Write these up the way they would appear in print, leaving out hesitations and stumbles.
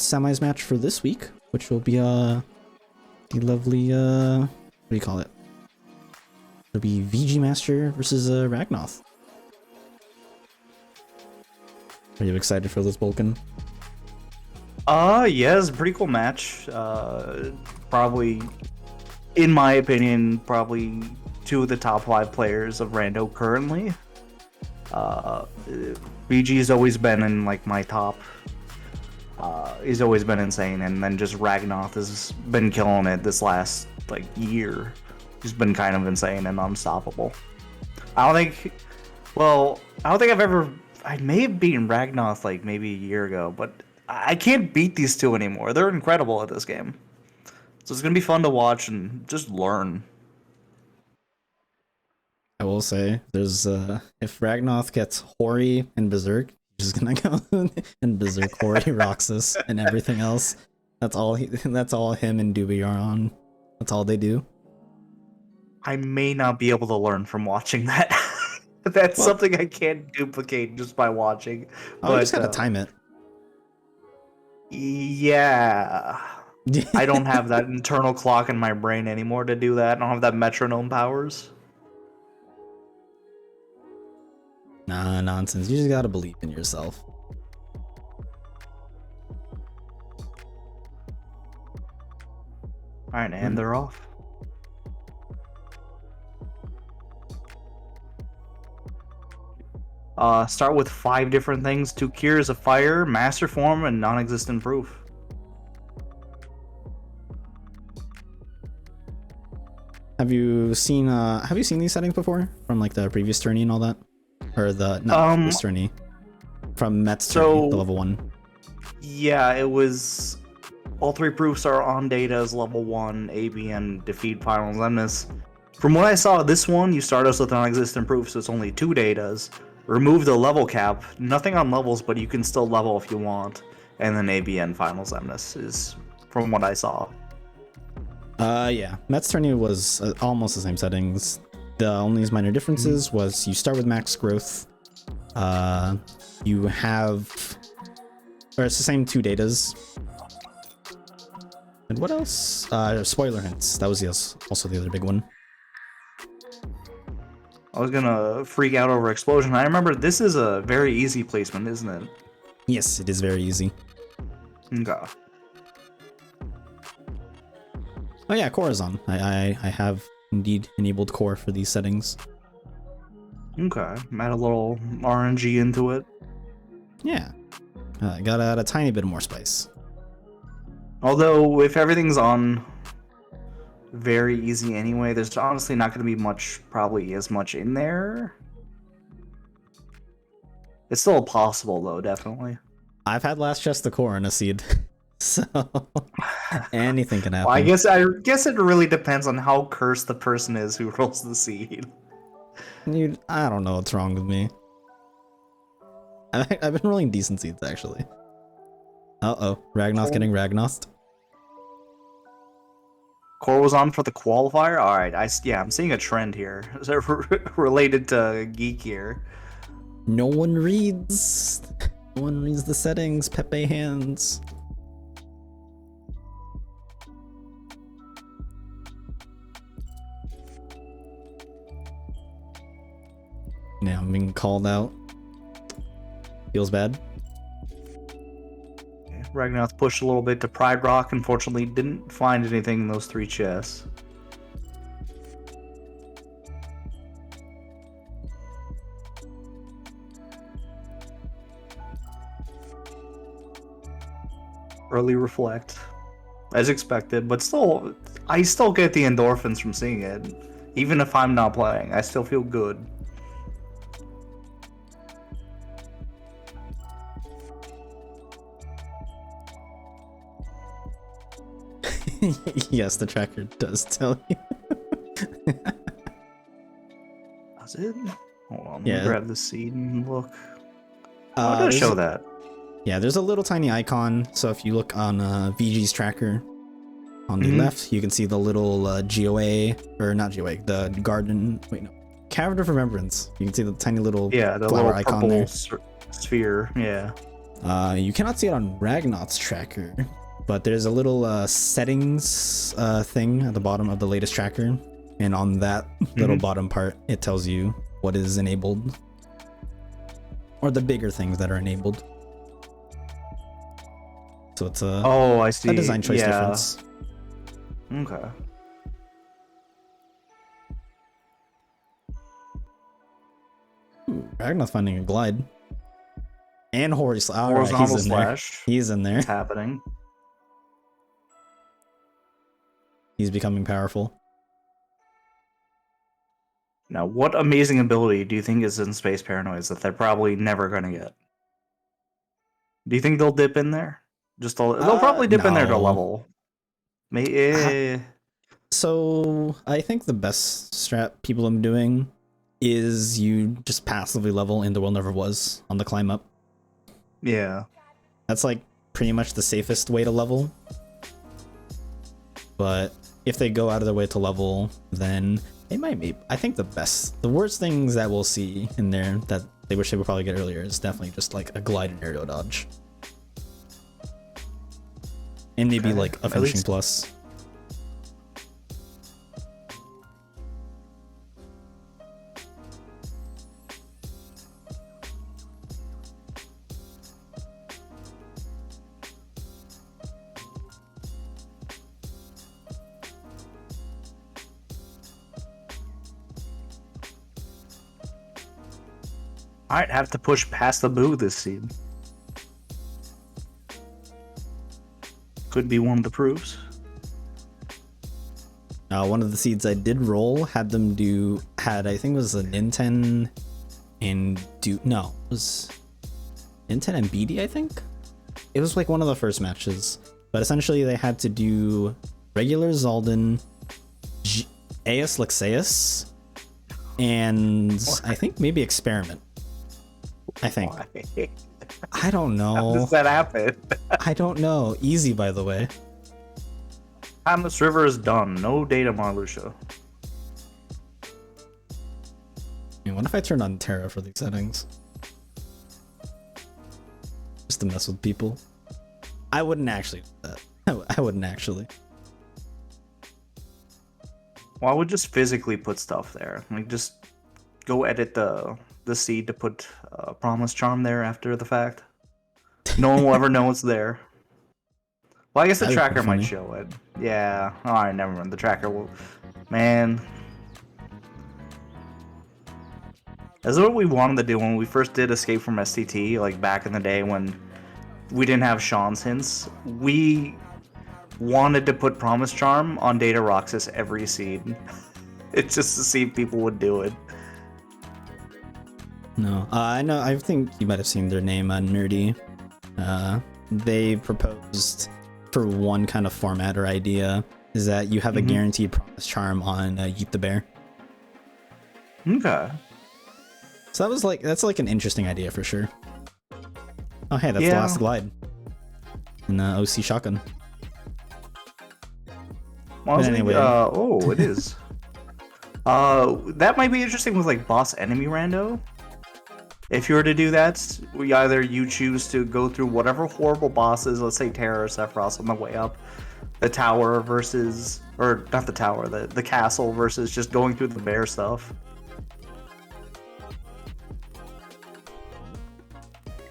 semis match for this week, which will be the lovely what do you call it? It'll be VGmaster versus Ragnoth. Are you excited for this, Vulcan? Yeah, it's a pretty cool match. Probably, in my opinion, probably two of the top 5 players of Rando currently. BG has always been in like my top. He's always been insane, and then just Ragnoth has been killing it this last like year. He's been kind of insane and unstoppable. I don't think I may have beaten Ragnoth like maybe a year ago, but I can't beat these two anymore. They're incredible at this game. So it's gonna be fun to watch and just learn. I will say, there's if Ragnoth gets Hori and Berserk, he's just gonna go and Berserk Hori Roxas and everything else. That's all him and Doobie are on. That's all they do. I may not be able to learn from watching that. That's something I can't duplicate just by watching. I just gotta time it. Yeah. I don't have that internal clock in my brain anymore to do that. I don't have that metronome powers. Nah, nonsense. You just gotta believe in yourself. Alright, and they're off. Start with 5 different things: 2 cures, a fire, master form, and non-existent proof. Have you seen these settings before from like the previous tourney and all that, or the previous tourney from Mett's tourney, the level 1? Yeah, it was. All 3 proofs are on data as level 1, ABN, defeat final lemnis. From what I saw, this one you start us with non-existent proof, so it's only 2 datas. Remove the level cap, nothing on levels, but you can still level if you want. And then ABN finals lemnis is from what I saw. Yeah, Mett's tourney was almost the same settings. The only minor differences was you start with max growth. You have, or it's the same 2 datas. And what else? Spoiler hints. That was also the other big one. I was gonna freak out over explosion. I remember this is a very easy placement, isn't it? Yes, it is very easy. Okay. Oh yeah, core is on. I have indeed enabled core for these settings. Okay, add a little RNG into it. Yeah, gotta add a tiny bit more spice. Although, if everything's on very easy anyway, there's honestly not going to be probably as much in there. It's still possible, though, definitely. I've had last chest the core in a seed, so anything can happen. Well, I guess it really depends on how cursed the person is who rolls the seed. I don't know what's wrong with me. I've been rolling decent seeds, actually. Uh-oh, Ragnoth getting Ragnothed. Core was on for the qualifier? Alright, I'm seeing a trend here. Is that related to Geek here? No one reads. No one reads the settings, Pepe hands. Yeah, I'm being called out. Feels bad. Ragnoth pushed a little bit to Pride Rock. Unfortunately, didn't find anything in those 3 chests. Early reflect, as expected, but still, I still get the endorphins from seeing it. Even if I'm not playing, I still feel good. Yes, the tracker does tell you. Does it? Hold on, let Yeah. me grab the seed and look. How does it show that? Yeah, there's a little tiny icon. So if you look on VG's tracker on the left, you can see the little GOA, or not GOA, the garden. Wait, no, Cavern of Remembrance. You can see the tiny little Yeah, the flower little icon purple there. sphere. Yeah. You cannot see it on Ragnoth's tracker, but there's a little settings thing at the bottom of the latest tracker, and on that little bottom part, it tells you what is enabled, or the bigger things that are enabled. So it's a design choice difference. Okay. Ragnoth finding a glide. And horizontal Horizontal he's in slash. there. He's in there. It's happening. He's becoming powerful. Now, what amazing ability do you think is in Space Paranoids that they're probably never going to get? Do you think they'll dip in there? They'll probably dip in there to level. So I think the best strat people are doing is you just passively level in The World Never Was on the climb up. Yeah. That's like pretty much the safest way to level. But if they go out of their way to level, then it might be. I think the worst things that we'll see in there that they wish they would probably get earlier is definitely just like a glide and aerial dodge. And maybe like a finishing plus. I'd have to push past the boo this seed. Could be one of the proofs. One of the seeds I did roll had I think it was a Ninten and it was Ninten and BD, I think? It was like one of the first matches. But essentially they had to do regular Zaldin, Aeus Lexaeus, and I think maybe Experiment. I think. Why? I don't know. How does that happen? I don't know. Easy, by the way. Timeless River is done. No data, Marluxia. What if I turned on Terra for these settings? Just to mess with people. I wouldn't actually do that. I wouldn't actually. Well, I would just physically put stuff there. Like, just go edit the seed to put Promise Charm there after the fact. No one will ever know it's there. Well, I guess the tracker might show it. Yeah. Alright, never mind. The tracker will... Man. That's what we wanted to do when we first did Escape from STT, like back in the day when we didn't have Sean's hints. We wanted to put Promise Charm on Data Roxas every seed. It's just to see if people would do it. No, I know. I think you might have seen their name on Nerdy. They proposed for one kind of format or idea is that you have a guaranteed Promise Charm on Yeet the Bear. Okay. So that's like an interesting idea for sure. Oh hey, that's the last glide. In OC Shotgun. Well, anyway, it is. That might be interesting with like boss enemy rando. If you were to do that, you choose to go through whatever horrible bosses, let's say Terra or Sephiroth on the way up, the tower versus, or not the tower, the castle versus just going through the bear stuff.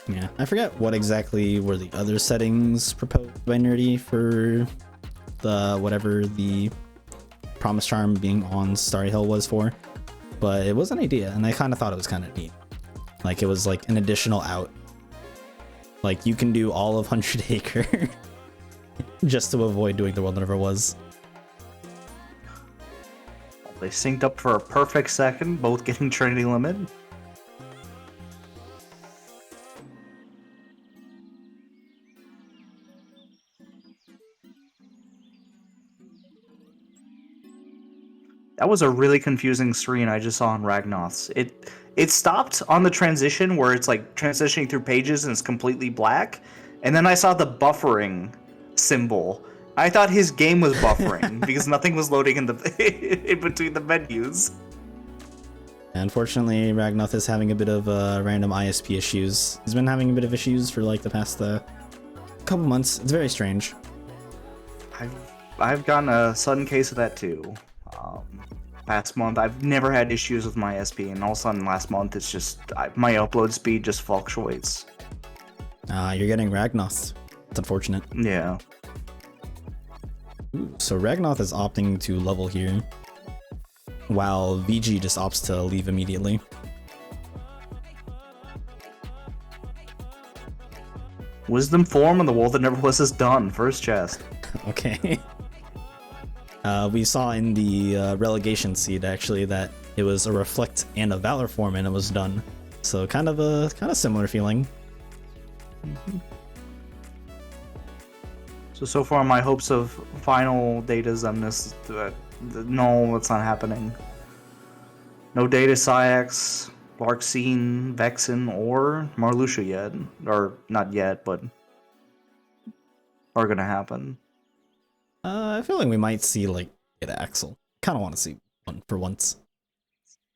Yeah, I forget what exactly were the other settings proposed by Nerdy for the whatever the Promise Charm being on Starry Hill was for, but it was an idea, and I kind of thought it was kind of neat. Like, it was like an additional out. Like, you can do all of 100 Acre just to avoid doing The World Never Was. They synced up for a perfect second, both getting Trinity Limit. That was a really confusing screen I just saw on Ragnoth's. It stopped on the transition where it's like transitioning through pages and it's completely black. And then I saw the buffering symbol. I thought his game was buffering because nothing was loading in between the menus. Unfortunately, Ragnoth is having a bit of random ISP issues. He's been having a bit of issues for like the past couple months. It's very strange. I've gotten a sudden case of that too. Last month, I've never had issues with my SP, and all of a sudden last month, it's just my upload speed just fluctuates. You're getting Ragnoth. It's unfortunate. Yeah. Ooh, so Ragnoth is opting to level here, while VG just opts to leave immediately. Wisdom form and the world that never was is done. First chest. Okay. We saw in the relegation seed actually that it was a reflect and a valor form, and it was done. So kind of similar feeling. So far my hopes of final data Zemnis, no, that's not happening. No data Syax, Larxene, Vexen, or Marluxia yet. Or not yet, but are gonna happen. I feel like we might see like data Axel. Kind of want to see one for once.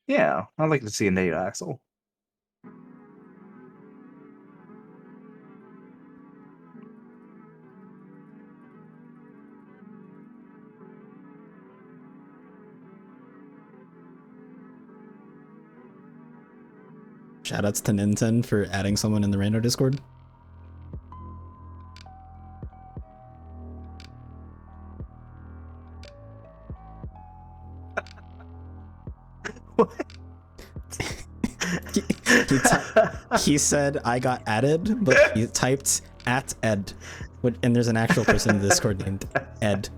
Yeah, I'd like to see a data Axel. Shoutouts to Ninten for adding someone in the Rando Discord. He said I got added, but he typed @ed, and there's an actual person in the Discord named Ed.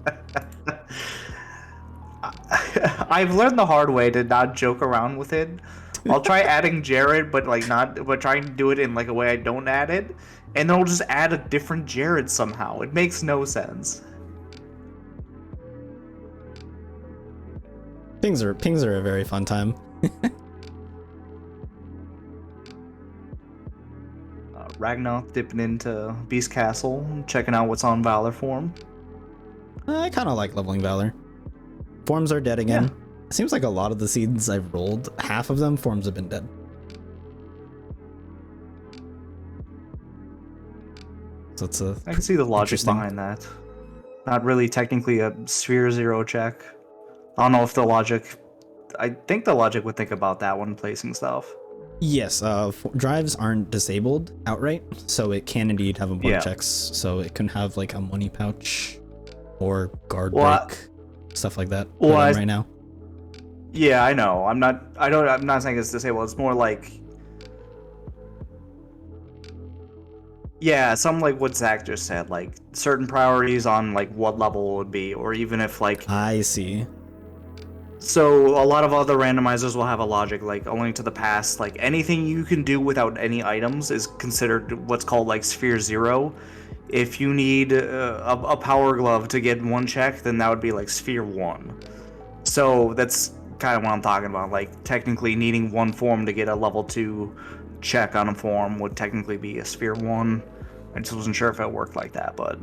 I've learned the hard way to not joke around with it. I'll try adding Jared, but trying to do it in like a way I don't add it, and then I'll just add a different Jared somehow. It makes no sense. Pings are a very fun time. Ragnoth dipping into Beast Castle, checking out what's on Valor form. I kind of like leveling Valor. Forms are dead again. Yeah. It seems like a lot of the seeds I've rolled, half of them, forms have been dead. So it's I can see the logic behind that. Not really technically a Sphere 0 check. I don't know if the logic... I think the logic would think about that when placing stuff. Yes, drives aren't disabled outright, so it can indeed have important checks. So it can have like a money pouch or guard break, stuff like that. Right now. Yeah, I know. I'm not saying it's disabled. It's more like, yeah, something like what Zach just said, like certain priorities on like what level it would be, or even if like. I see. So a lot of other randomizers will have a logic like A Link to the Past, like anything you can do without any items is considered what's called like Sphere 0. If you need a Power Glove to get one check, then that would be like Sphere 1. So that's kind of what I'm talking about. Like technically needing one form to get a level 2 check on a form would technically be a Sphere 1. I just wasn't sure if it worked like that, but.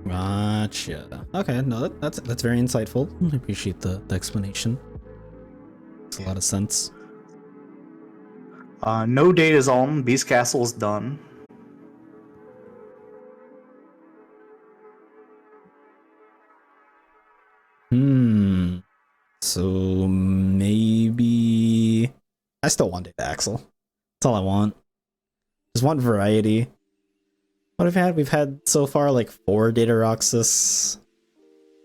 Gotcha. Okay, no, that's very insightful. I appreciate the explanation. Makes a lot of sense. No data's on. Beast Castle's done. So maybe I still want Data Axle. That's all I want. Just want variety. What have we had? We've had so far like 4 Data Roxas,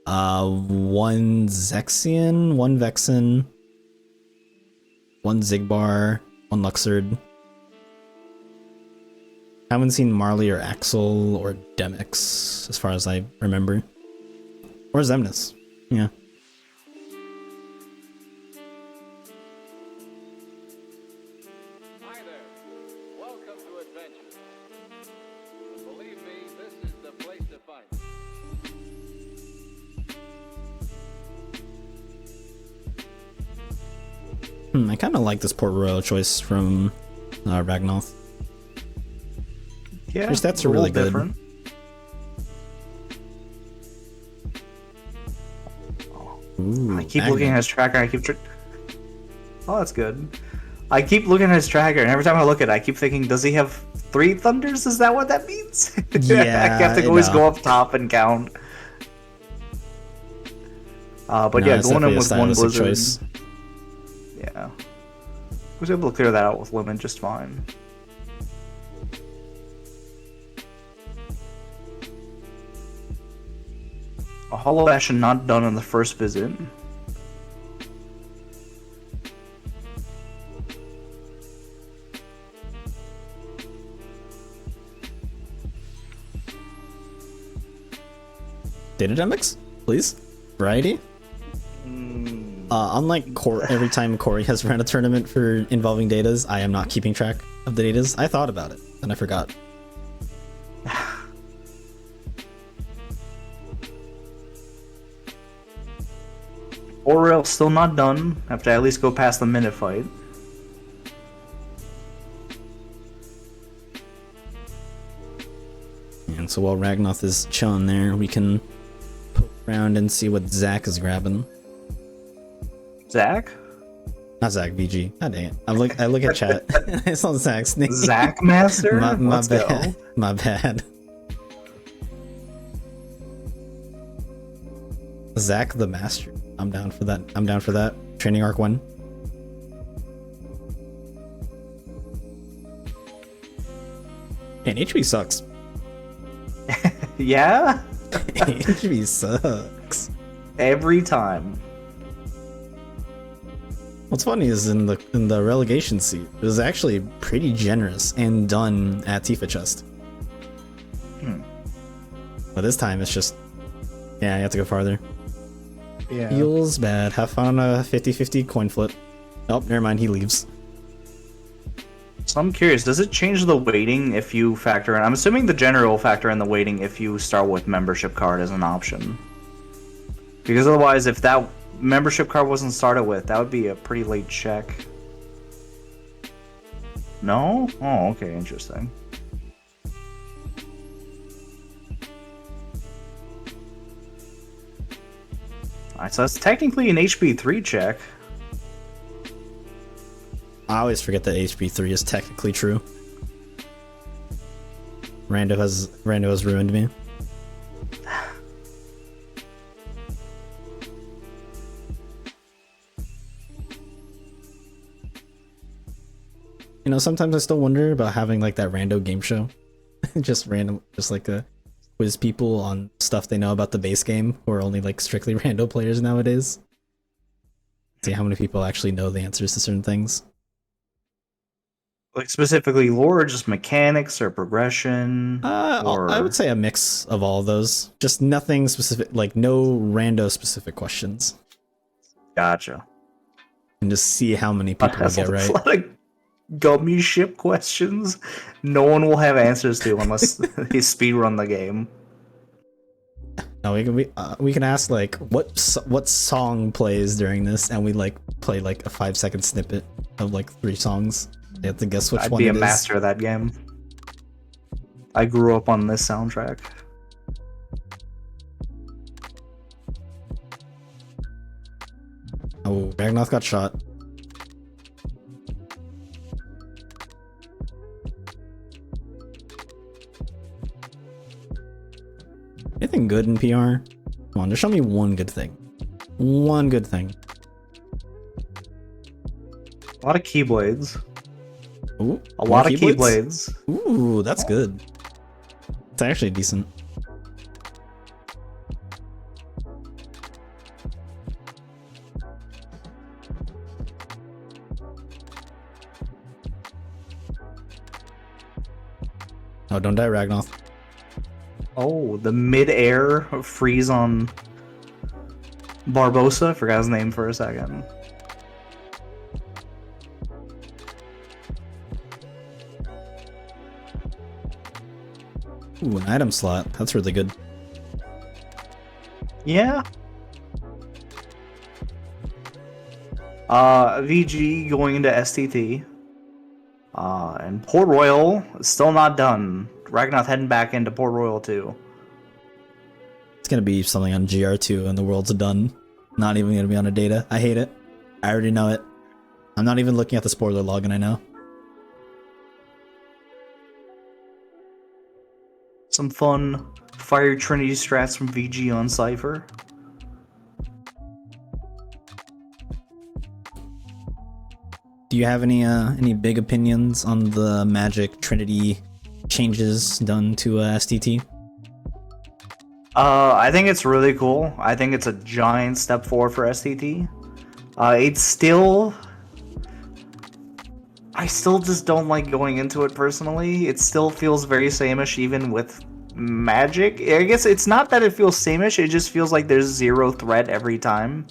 1 Zexion, 1 Vexen, 1 Zigbar, 1 Luxord. Haven't seen Marley or Axel or Demix as far as I remember. Or Zemnis. Yeah. Hi there. Welcome to Adventure. Believe me, this is the place to find it. I kind of like this Port Royal choice from Ragnoth. Yeah, your stats are really good. Different. Ooh, I keep looking at his tracker. Oh, that's good. I keep looking at his tracker, and every time I look at it, I keep thinking, does he have 3 thunders? Is that what that means? Yeah, I have to always go up top and count. But No, yeah, it's going in definitely a with one stylistic blizzard. choice. Yeah. I was able to clear that out with Limit just fine. A Hollow Ashen not done on the first visit. Data dynamics, please. Variety. Unlike every time Corey has ran a tournament for involving datas, I am not keeping track of the datas. I thought about it, and I forgot. Orel still not done. Have to at least go past the minute fight. And so while Ragnoth is chilling there, we can poke around and see what Zach is grabbing. Zach? Not Zach, VG. God dang it. I look at chat. I saw Zach's name. Zach Master? My Let's bad. go. My bad. Zach the Master. I'm down for that. I'm down for that. Training arc 1. And HP sucks. Yeah? HP sucks. Every time. What's funny is in the relegation seat, it was actually pretty generous and done at Tifa chest. But this time it's just, yeah, you have to go farther. Yeah. Feels bad. Have fun on a 50-50 coin flip. Oh, never mind, he leaves. So I'm curious, does it change the weighting if you factor in? I'm assuming the general factor in the weighting if you start with membership card as an option. Because otherwise, if that membership card wasn't started with, that would be a pretty late check. No? Oh, okay, interesting. Alright, so that's technically an HP 3 check. I always forget that HP 3 is technically true. Rando has ruined me. You know, sometimes I still wonder about having like that rando game show. Just like quiz people on stuff they know about the base game who are only like strictly rando players nowadays. See how many people actually know the answers to certain things. Like specifically lore, or just mechanics or progression? I would say a mix of all of those. Just nothing specific, like no rando specific questions. Gotcha. And just see how many people will get right. A lot of gummy ship questions no one will have answers to unless they speedrun the game. No, we can ask like what song plays during this, and we like play like a 5-second snippet of like 3 songs. They have to guess which I'd one be it a is. master of that game. I grew up on this soundtrack. Oh, Ragnoth got shot. Anything good in PR? Come on, just show me one good thing. One good thing. A lot of keyblades. Ooh, A lot of keyblades. Ooh, that's good. It's actually decent. Oh, don't die, Ragnoth. Oh, the mid-air freeze on Barbosa. I forgot his name for a second. Ooh, an item slot. That's really good. Yeah. VG going into STT. And Port Royal still not done. Ragnoth heading back into Port Royal too. It's gonna be something on GR2 and the world's done. Not even gonna be on a data. I hate it. I already know it. I'm not even looking at the spoiler log, and I know. Some fun Fire Trinity strats from VG on Cypher. Do you have any big opinions on the Magic Trinity changes done to STT? I think it's really cool. I think it's a giant step forward for STT. It's still... I still just don't like going into it personally. It still feels very sameish even with Magic. I guess it's not that it feels sameish, it just feels like there's zero threat every time.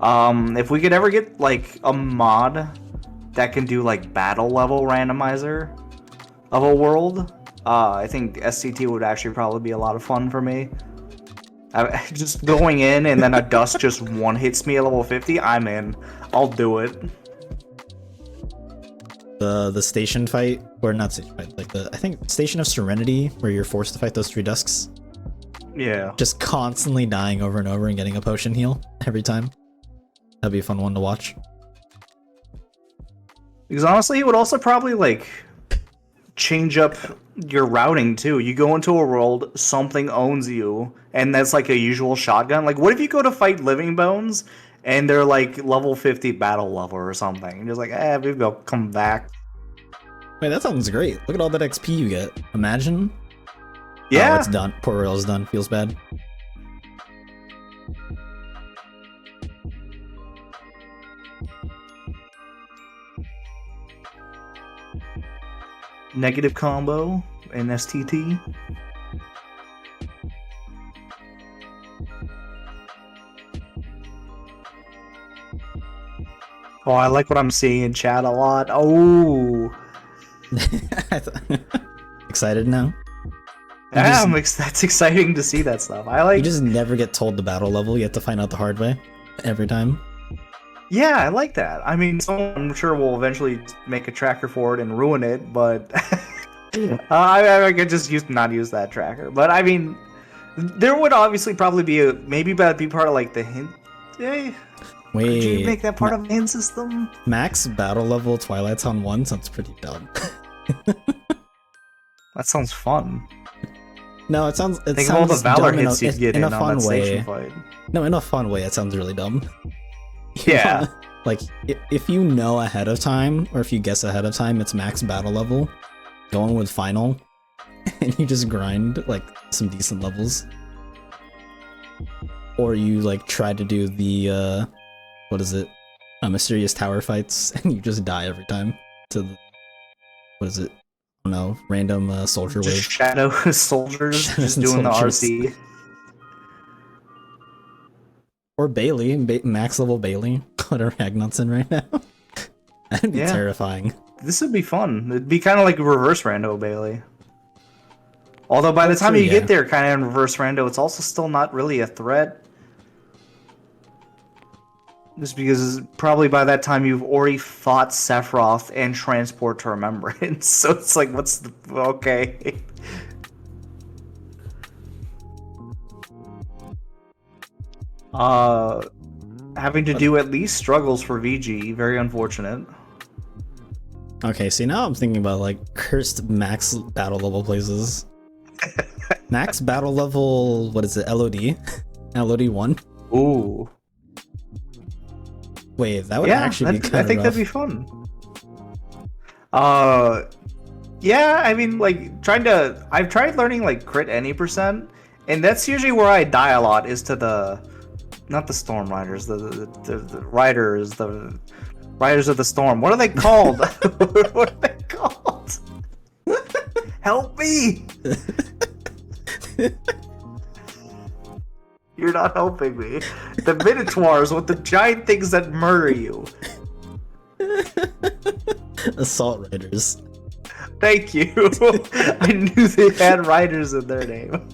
If we could ever get like a mod that can do like battle level randomizer of a world, I think SCT would actually probably be a lot of fun for me. Just going in and then a dust just one hits me at level 50, I'm in. I'll do it. The station fight, or not station fight, like I think Station of Serenity, where you're forced to fight those 3 dusks. Yeah. Just constantly dying over and over and getting a potion heal every time. That'd be a fun one to watch. Because honestly, it would also probably like change up your routing too. You go into a world, something owns you, and that's like a usual shotgun. Like, what if you go to fight Living Bones and they're like level 50 battle level or something? You're just like, maybe I'll come back. Wait, that sounds great. Look at all that XP you get. Imagine. Yeah. Oh, it's done. Poor Rail's done. Feels bad. Negative combo in STT. Oh, I like what I'm seeing in chat a lot. Oh. Excited now? Yeah, that's exciting to see that stuff. I like. You just never get told the battle level. You have to find out the hard way every time. Yeah, I like that. I mean, someone I'm sure will eventually make a tracker for it and ruin it, but I could just not use that tracker. But I mean, there would obviously probably be maybe that'd be part of like the hint. Hey, wait, could you make that part of the hint system? Max battle level Twilight Town 1 sounds pretty dumb. That sounds fun. No, it sounds. It Think sounds of all the Valor dumb hits you'd get in a on fun that way. station fight. No, in a fun way, it sounds really dumb. Yeah. Like, if you know ahead of time, or if you guess ahead of time, it's max battle level, going with final, and you just grind, like, some decent levels. Or you, like, try to do the, what is it? Mysterious tower fights, and you just die every time to the, what is it? I don't know, random soldier Just wave. shadow soldiers just doing Soldiers. the RC. Or Bailey, max level Bailey. What a Ragnoth's in right now. That'd be terrifying. This would be fun. It'd be kind of like reverse rando Bailey. Although by the time you yeah. get there, kind of in reverse rando, it's also still not really a threat. Just because probably by that time you've already fought Sephiroth and Transport to Remembrance. So it's like, what's the... Okay. Having to do at least struggles for VG. Very unfortunate. Okay, see, now I'm thinking about, like, cursed max battle level places. Max battle level, what is it, LOD? LOD 1? Ooh. Wait, that would actually be kind of I think rough. that'd be fun. Yeah, I mean, like, I've tried learning, like, crit any %, and that's usually where I die a lot, is to not the Storm Riders, the Riders, the Riders of the Storm. What are they called? What are they called? Help me! You're not helping me. The Minotaurs with the giant things that murder you. Assault Riders. Thank you. I knew they had riders in their name.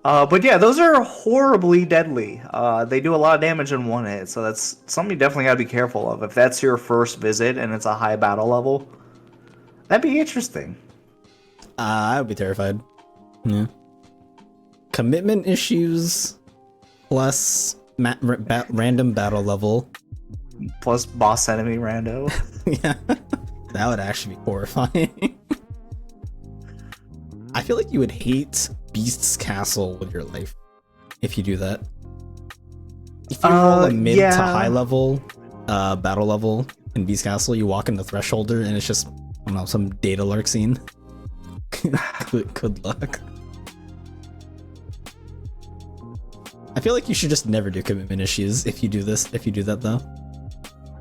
But yeah, those are horribly deadly. They do a lot of damage in one hit, so that's something you definitely gotta be careful of. If that's your first visit and it's a high battle level, that'd be interesting. I would be terrified. Yeah. commitment issues plus random battle level. Plus boss enemy rando. Yeah, that would actually be horrifying. I feel like you would hate Beast's Castle with your life if you do that. If you roll a mid to high level battle level in Beast's Castle, you walk in the Thresholder and it's just, I don't know, some data lurk scene. Good luck. I feel like you should just never do commitment issues if you do that though.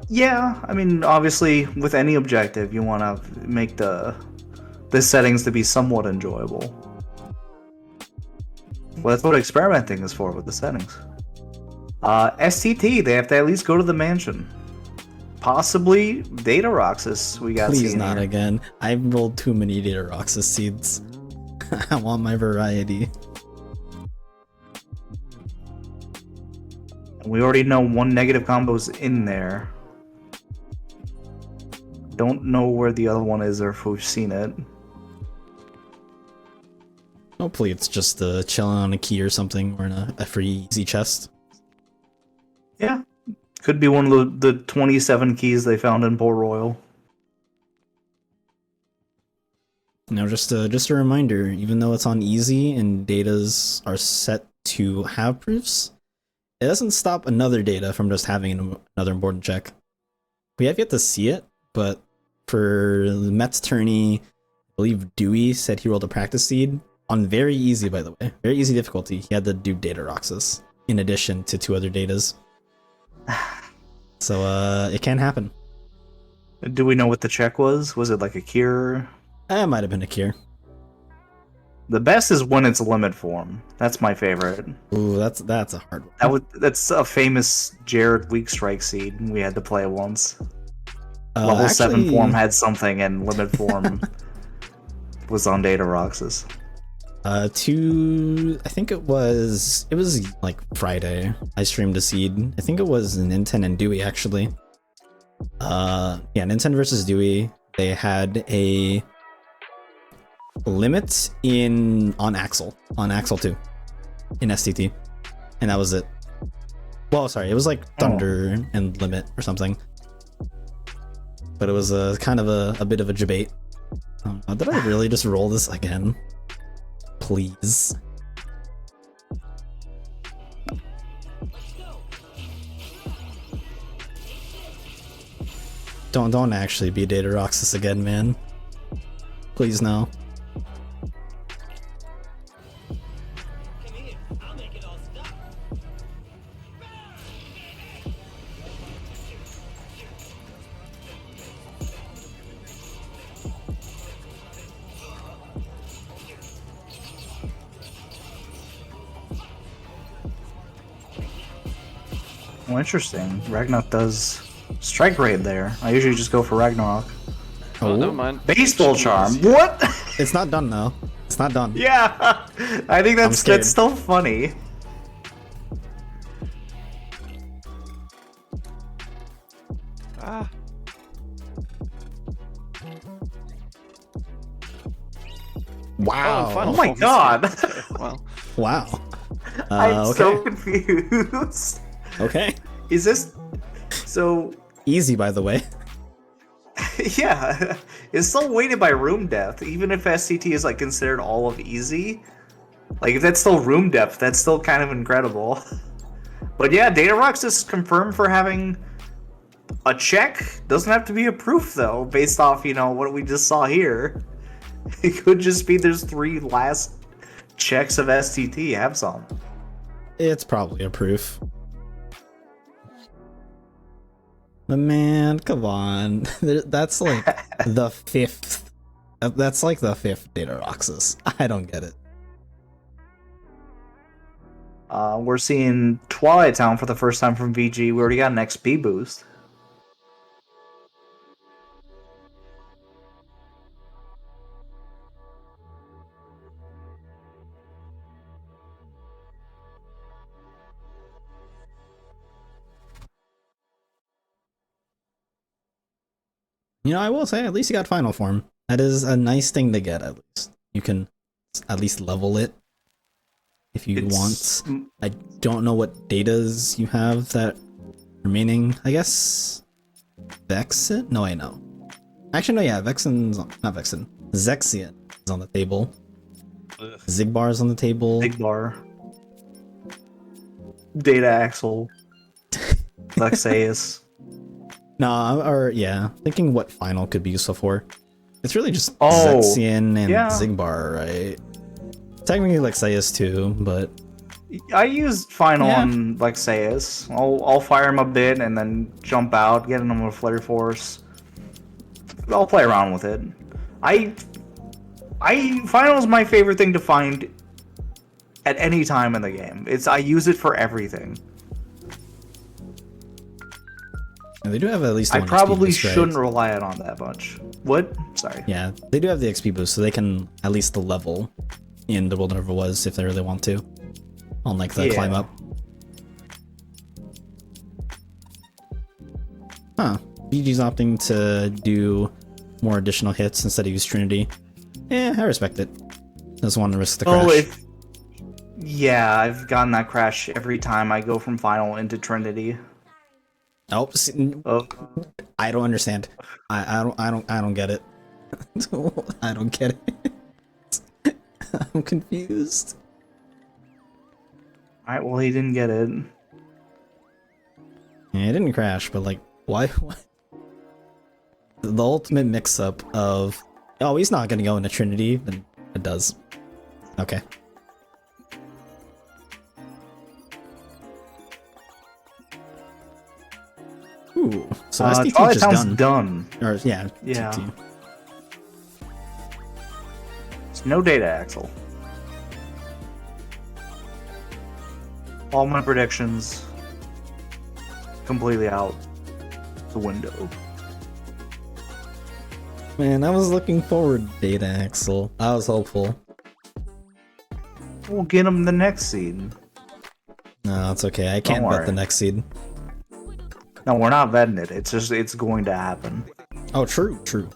Yeah, I mean, obviously, with any objective, you want to make the settings to be somewhat enjoyable. Well, that's what experimenting is for, with the settings. STT, they have to at least go to the mansion. Possibly Data Roxas, we got. Please not here. Again. I've rolled too many Data Roxas seeds. I want my variety. We already know one negative combo's in there. Don't know where the other one is or if we've seen it. Hopefully it's just chilling on a key or something, or in a free easy chest. Yeah. Could be one of the 27 keys they found in Port Royal. Now, just a reminder, even though it's on easy and datas are set to have proofs, it doesn't stop another data from just having another important check. We have yet to see it, but for Mett's tourney, I believe Dewey said he rolled a practice seed on very easy, by the way. Very easy difficulty. He had to do Data Roxas in addition to 2 other datas. So, it can happen. Do we know what the check was? Was it like a cure? It might have been a cure. The best is when it's limit form. That's my favorite. Ooh, that's a hard one. That's a famous Jared weak strike seed we had to play once. Level 7 form had something, and limit form was on Data Roxas. I think it was like Friday. I streamed a seed. I think it was Ninten and Dewey actually. Ninten versus Dewey. They had a limit on Axel 2 in STT, and that was it. Well, sorry, it was like Thunder and Limit or something, but it was a kind of a bit of a debate. Did I really just roll this again? Please. Don't actually be Data Roxas again, man. Please no. Well, interesting. Ragnoth does strike rate there. I usually just go for Ragnarok. Oh, never mind. Baseball charm. What? It's not done though. It's not done. Yeah, I think that's still funny. Ah. Wow. Oh my god. Well. Wow. I'm so confused. Okay. Is this so easy, by the way? Yeah, it's still weighted by room depth, even if SCT is like considered all of easy. Like if that's still room depth, that's still kind of incredible. But yeah, Data Rocks is confirmed for having a check. Doesn't have to be a proof though, based off, what we just saw here. It could just be there's 3 last checks of STT. Have some. It's probably a proof. But man, come on. That's like the 5th. That's like the 5th Data Roxas. I don't get it. We're seeing Twilight Town for the first time from VG. We already got an XP boost. I will say, at least you got final form. That is a nice thing to get, at least. You can at least level it. if you It's- want. I don't know what datas you have that remaining. I guess Vexen? No, I know. Actually, no, yeah, Vexen's not Vexen. Zexion is on the table. Zigbar's on the table. Big bar. Data Axle. Lexaeus. No, or yeah, thinking what final could be useful for. It's really just Oh, Zexion and yeah. Zigbar, right? Technically Lexaeus too, but I use final Yeah. on Lexaeus. I'll fire him a bit and then jump out, get him with Flare Force. I'll play around with it. Final is my favorite thing to find at any time in the game. I use it for everything. they do have at least I one XP probably boost, right? shouldn't rely on that much. What? Sorry. Yeah, they do have the XP boost, so they can at least the level in the world never was if they really want to. On like the Yeah. climb up. Huh. BG's opting to do more additional hits instead of use Trinity. Yeah, I respect it. Doesn't want to risk the crash. Yeah, I've gotten that crash every time I go from final into Trinity. Oh, see, Oh, I don't understand. I don't get it. I don't get it. I'm confused. alright, well, he didn't get it. Yeah, it didn't crash, but like, why? The ultimate mix-up of, oh, he's not gonna go into Trinity, then it does. Okay. Ooh, so SDT Twilight just Town's done. done. Or yeah, Yeah. TT. It's no data, Axel. All my predictions completely out the window. Man, I was looking forward to Data Axel. I was hopeful. We'll get him the next seed. No, it's okay. I can't bet worry. the next seed. No, we're not vetting it. It's going to happen. Oh, true, true.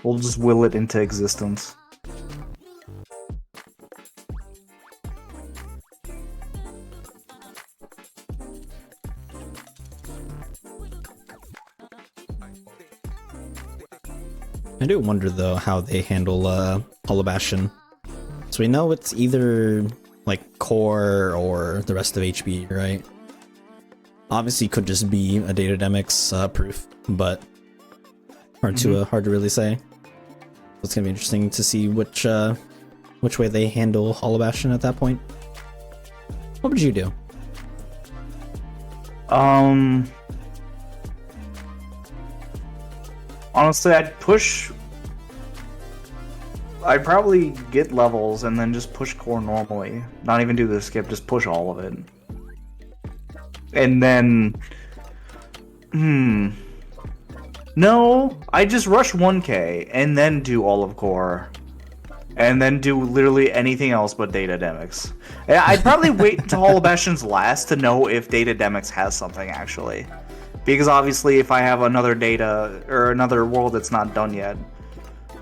We'll just will it into existence. I do wonder though how they handle Hollow Bastion. So we know it's either like core or the rest of HB, right? Obviously, could just be a Datademics proof, but hard to really say. It's gonna be interesting to see which way they handle Hollow Bastion at that point. What would you do? Honestly, I'd probably get levels and then just push core normally. Not even do the skip, just push all of it. And then... No, I just rush 1k and then do all of core. And then do literally anything else but Datademics. I'd probably wait until Hollow Bastion's last to know if Datademics has something, actually. Because obviously if I have another data, or another world that's not done yet,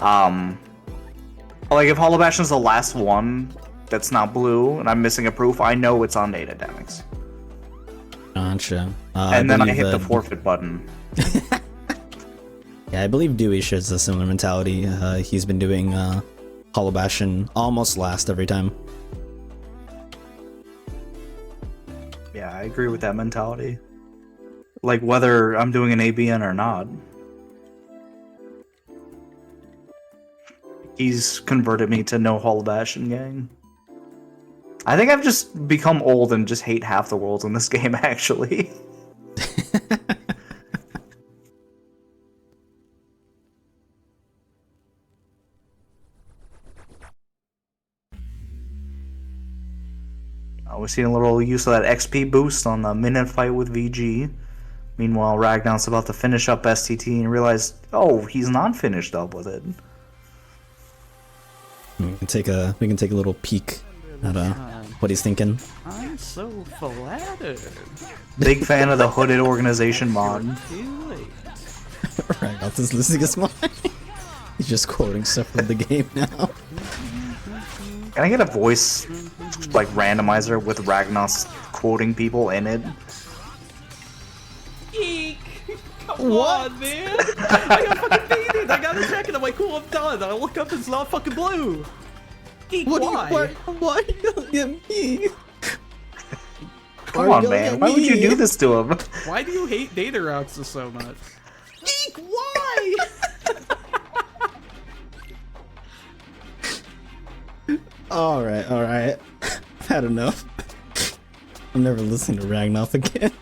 like if Hollow Bastion's the last one that's not blue, and I'm missing a proof, I know it's on Datademics. Gotcha. And then I believe, hit the forfeit button. Yeah, I believe Dewey shares a similar mentality. He's been doing Hollow Bastion almost last every time. Yeah, I agree with that mentality. Like whether I'm doing an ABN or not. He's converted me to no Hollow Bastion gang. I think I've just become old and just hate half the worlds in this game, actually. We're seeing a little use of that XP boost on the minute fight with VG. Meanwhile, Ragnoth's about to finish up STT and realize, oh, he's not finished up with it. We can take a little peek at what he's thinking. I'm so flattered. Big fan of the hooded organization mod. Too late. Right, not this losing his mind. He's just quoting stuff from the game now. Can I get a voice like Randomizer with Ragnoth quoting people in it. Eek! Come on, man! I got fucking faded! I got a second, I'm like, cool, I'm done. I look up, it's not fucking blue! Eek, why? Why are you yelling at me? Come on, man. Why would you do this to him? Why do you hate data routes so much? Eek, why? Alright. I've had enough. I'm never listening to Ragnoth again.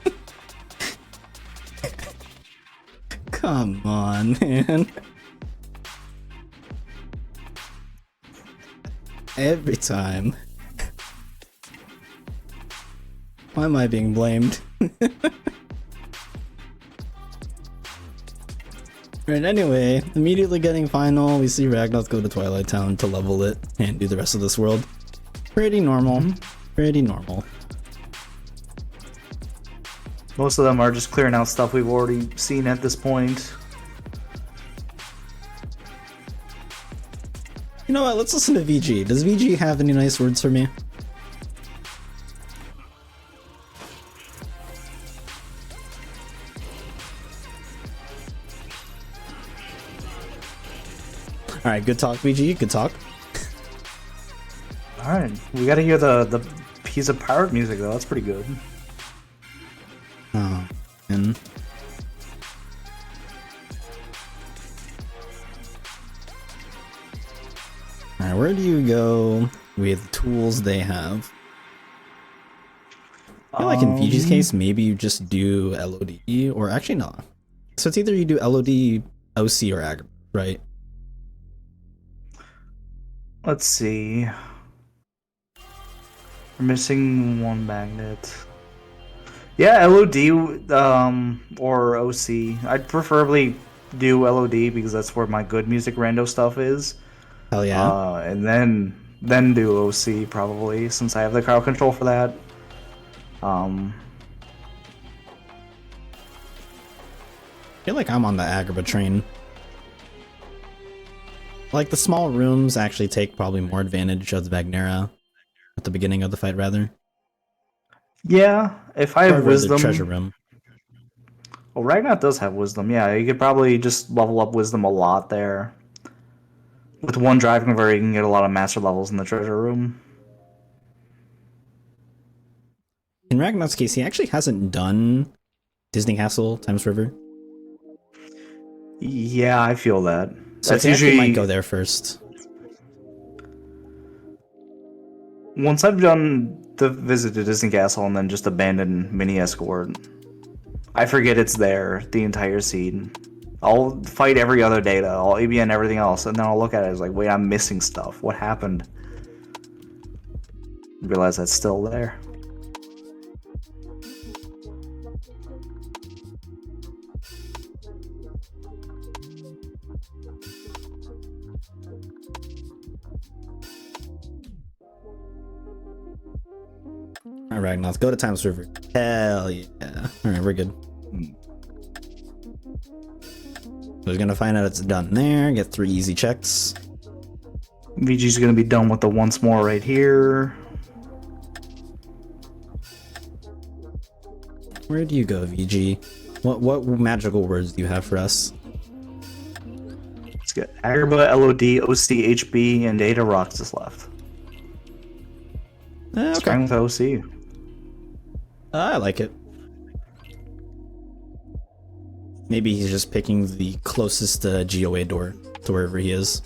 Come on, man. Every time. Why am I being blamed? Right, anyway, immediately getting final, we see Ragnoth go to Twilight Town to level it and do the rest of this world. Pretty normal. Pretty normal. Most of them are just clearing out stuff we've already seen at this point. You know what, let's listen to VG. Does VG have any nice words for me? Alright, good talk, VG, good talk. Alright, we gotta hear the piece of pirate music though, that's pretty good. Oh, and alright, where do you go with tools they have? I feel like in VG's case, maybe you just do LOD, or actually not. So it's either you do LOD, OC, or Agri, right? Let's see. We're missing one magnet. Yeah, LOD or OC. I'd preferably do LOD because that's where my good music rando stuff is. Hell yeah. And then do OC probably since I have the crowd control for that. I feel like I'm on the Agrabah train. Like, the small rooms actually take probably more advantage of the Vagnera at the beginning of the fight, rather. Yeah, if I have Or wisdom. the treasure room. Well, Ragnoth does have wisdom. Yeah, you could probably just level up wisdom a lot there. With one drive converter, you can get a lot of master levels in the treasure room. In Ragnoth's case, he actually hasn't done Disney Castle times River. Yeah, I feel that. So That's he actually usually might go there first. once I've done the visit to Disney Castle and then just abandon Mini Escort. I forget it's there the entire scene. I'll fight every other data, I'll ABN everything else, and then I'll look at it as like, wait, I'm missing stuff. What happened? Realize that's still there. Alright, Ragnoth, go to Times River. Hell yeah. Alright, we're good. So he's gonna find out it's done there, get 3 easy checks. VG's gonna be done with the once more right here. Where do you go, VG? What magical words do you have for us? Let's get Agrabah, LOD, OC, HB, and Data Rocks is left. Okay. Starting with OC. I like it. Maybe he's just picking the closest GOA door to wherever he is.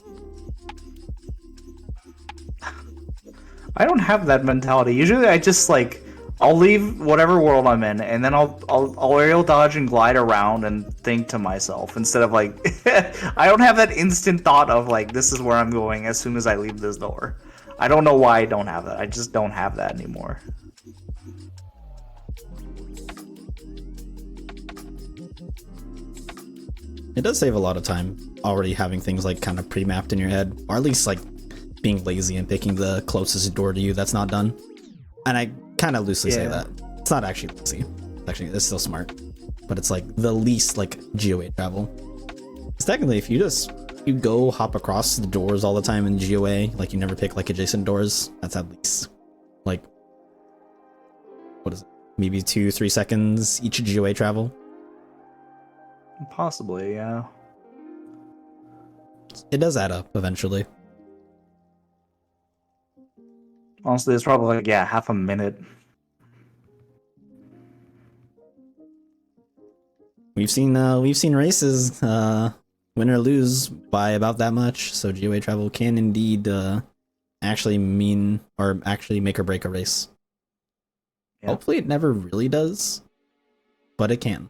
I don't have that mentality. Usually I just like, I'll leave whatever world I'm in, and then I'll aerial dodge and glide around and think to myself instead of like, I don't have that instant thought of like, this is where I'm going as soon as I leave this door. I don't know why I don't have that. I just don't have that anymore. It does save a lot of time already having things like kind of pre-mapped in your head, or at least like being lazy and picking the closest door to you that's not done. And I kind of loosely say that. It's not actually lazy. It's still smart. But it's like the least like GOA travel. Because technically if you go hop across the doors all the time in GOA, like you never pick like adjacent doors, that's at least like, what is it? Maybe 2-3 seconds each GOA travel. Possibly, yeah. It does add up eventually. Honestly, it's probably like, yeah, half a minute. We've seen races win or lose by about that much, so GOA travel can indeed actually mean or actually make or break a race. Yeah. Hopefully it never really does, but it can.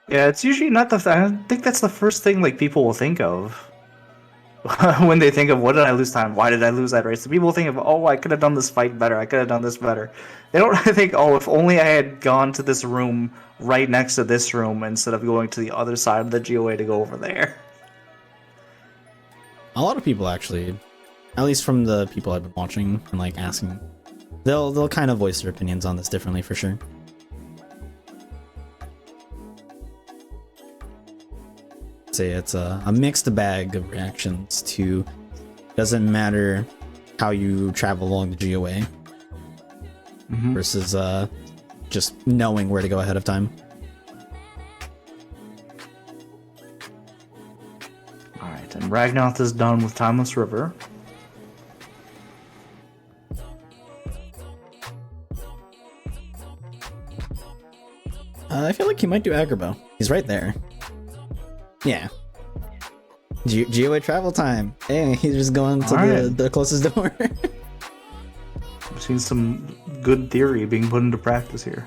Yeah, it's usually not the. I don't think that's the first thing like people will think of when they think of what did I lose time? Why did I lose that race? So people think of, oh, I could have done this fight better. I could have done this better. They don't think, oh, if only I had gone to this room right next to this room instead of going to the other side of the GOA to go over there. A lot of people actually, at least from the people I've been watching and like asking, they'll kind of voice their opinions on this differently for sure. Say it's a mixed bag of reactions to doesn't matter how you travel along the GOA versus just knowing where to go ahead of time. Alright, and Ragnoth is done with Timeless River. I feel like he might do Agrabah. He's right there. Yeah. GOA travel time. Hey, he's just going to the closest door. I've seen some good theory being put into practice here.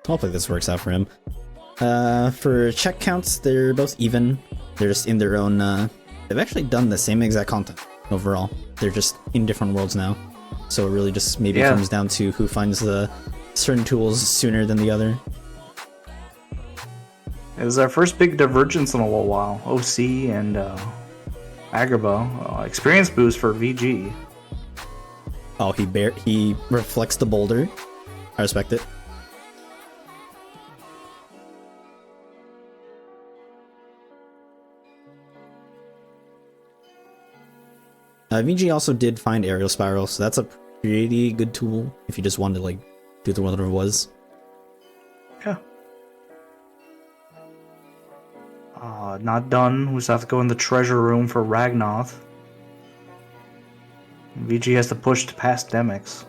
Hopefully this works out for him. For check counts, they're both even. They're just in their own, they've actually done the same exact content overall. They're just in different worlds now. So it really just maybe comes down to who finds the certain tools sooner than the other. It was our first big divergence in a little while. OC and Agrabah. Experience boost for VG. Oh, he reflects the boulder. I respect it. VG also did find Aerial Spiral, so that's a pretty good tool if you just wanted to like do the whatever it was. Yeah. Not done. We still have to go in the treasure room for Ragnoth. VG has to push to past Demix.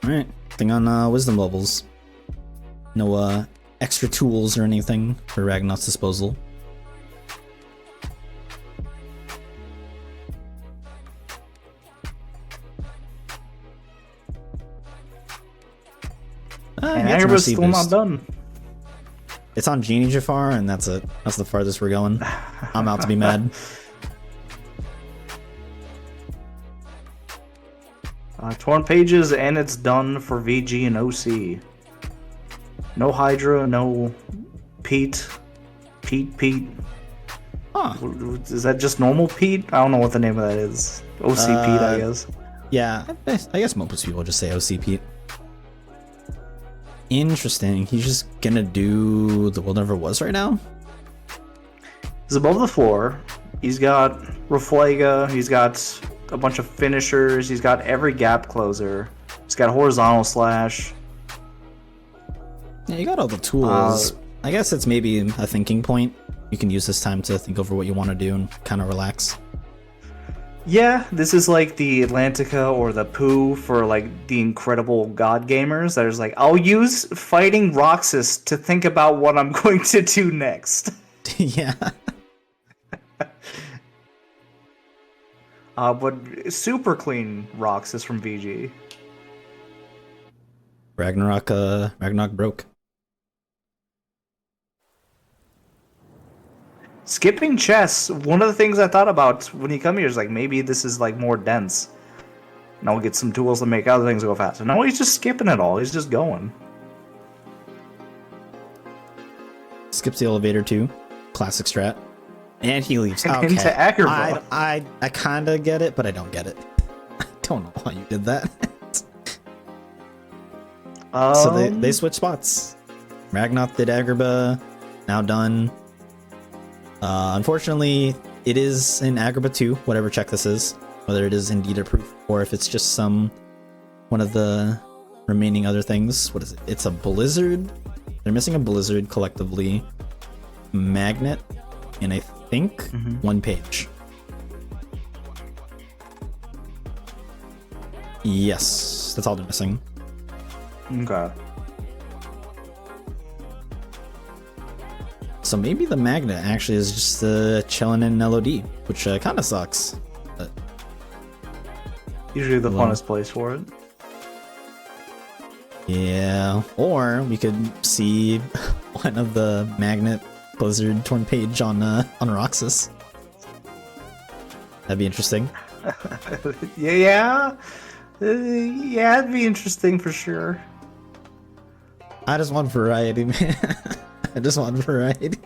Alright, thing on wisdom levels. No extra tools or anything for Ragnoth's disposal. And Agrabah's still not done. It's on Genie Jafar, and that's it. That's the farthest we're going. I'm out to be mad. Torn pages, and it's done for VG and OC. No Hydra, no Pete. Pete. Huh. Is that just normal Pete? I don't know what the name of that is. OC Pete, I guess. Yeah, I guess most people just say OC Pete. Interesting. He's just gonna do the world never was right now? He's above the floor. He's got Reflaga. He's got a bunch of finishers. He's got every gap closer. He's got horizontal slash. Yeah, you got all the tools. I guess it's maybe a thinking point. You can use this time to think over what you want to do and kind of relax. Yeah, this is like the Atlantica or the Pooh for like the incredible god gamers. That is like, I'll use fighting Roxas to think about what I'm going to do next. Yeah. But super clean Roxas from VG. Ragnarok broke. Skipping chess. One of the things I thought about when you come here is like maybe this is like more dense. And I'll get some tools to make other things go faster. No, he's just skipping it all. He's just going. Skips the elevator too. Classic strat. And he leaves. Okay. Into Agrabah. I kind of get it, but I don't get it. I don't know why you did that. So they switch spots. Ragnoth did Agrabah. Now done. Unfortunately, it is in Agrabah 2, whatever check this is. Whether it is indeed a proof or if it's just one of the remaining other things. What is it? It's a blizzard. They're missing a blizzard collectively. Magnet. And I think one page. Yes, that's all they're missing. Okay. So maybe the magnet actually is just chilling in LOD, which kind of sucks. But Usually the funnest place for it. yeah, or we could see one of the magnet blizzard torn page on Roxas. That'd be interesting. Yeah, it'd be interesting for sure. I just want variety, man. I just want variety.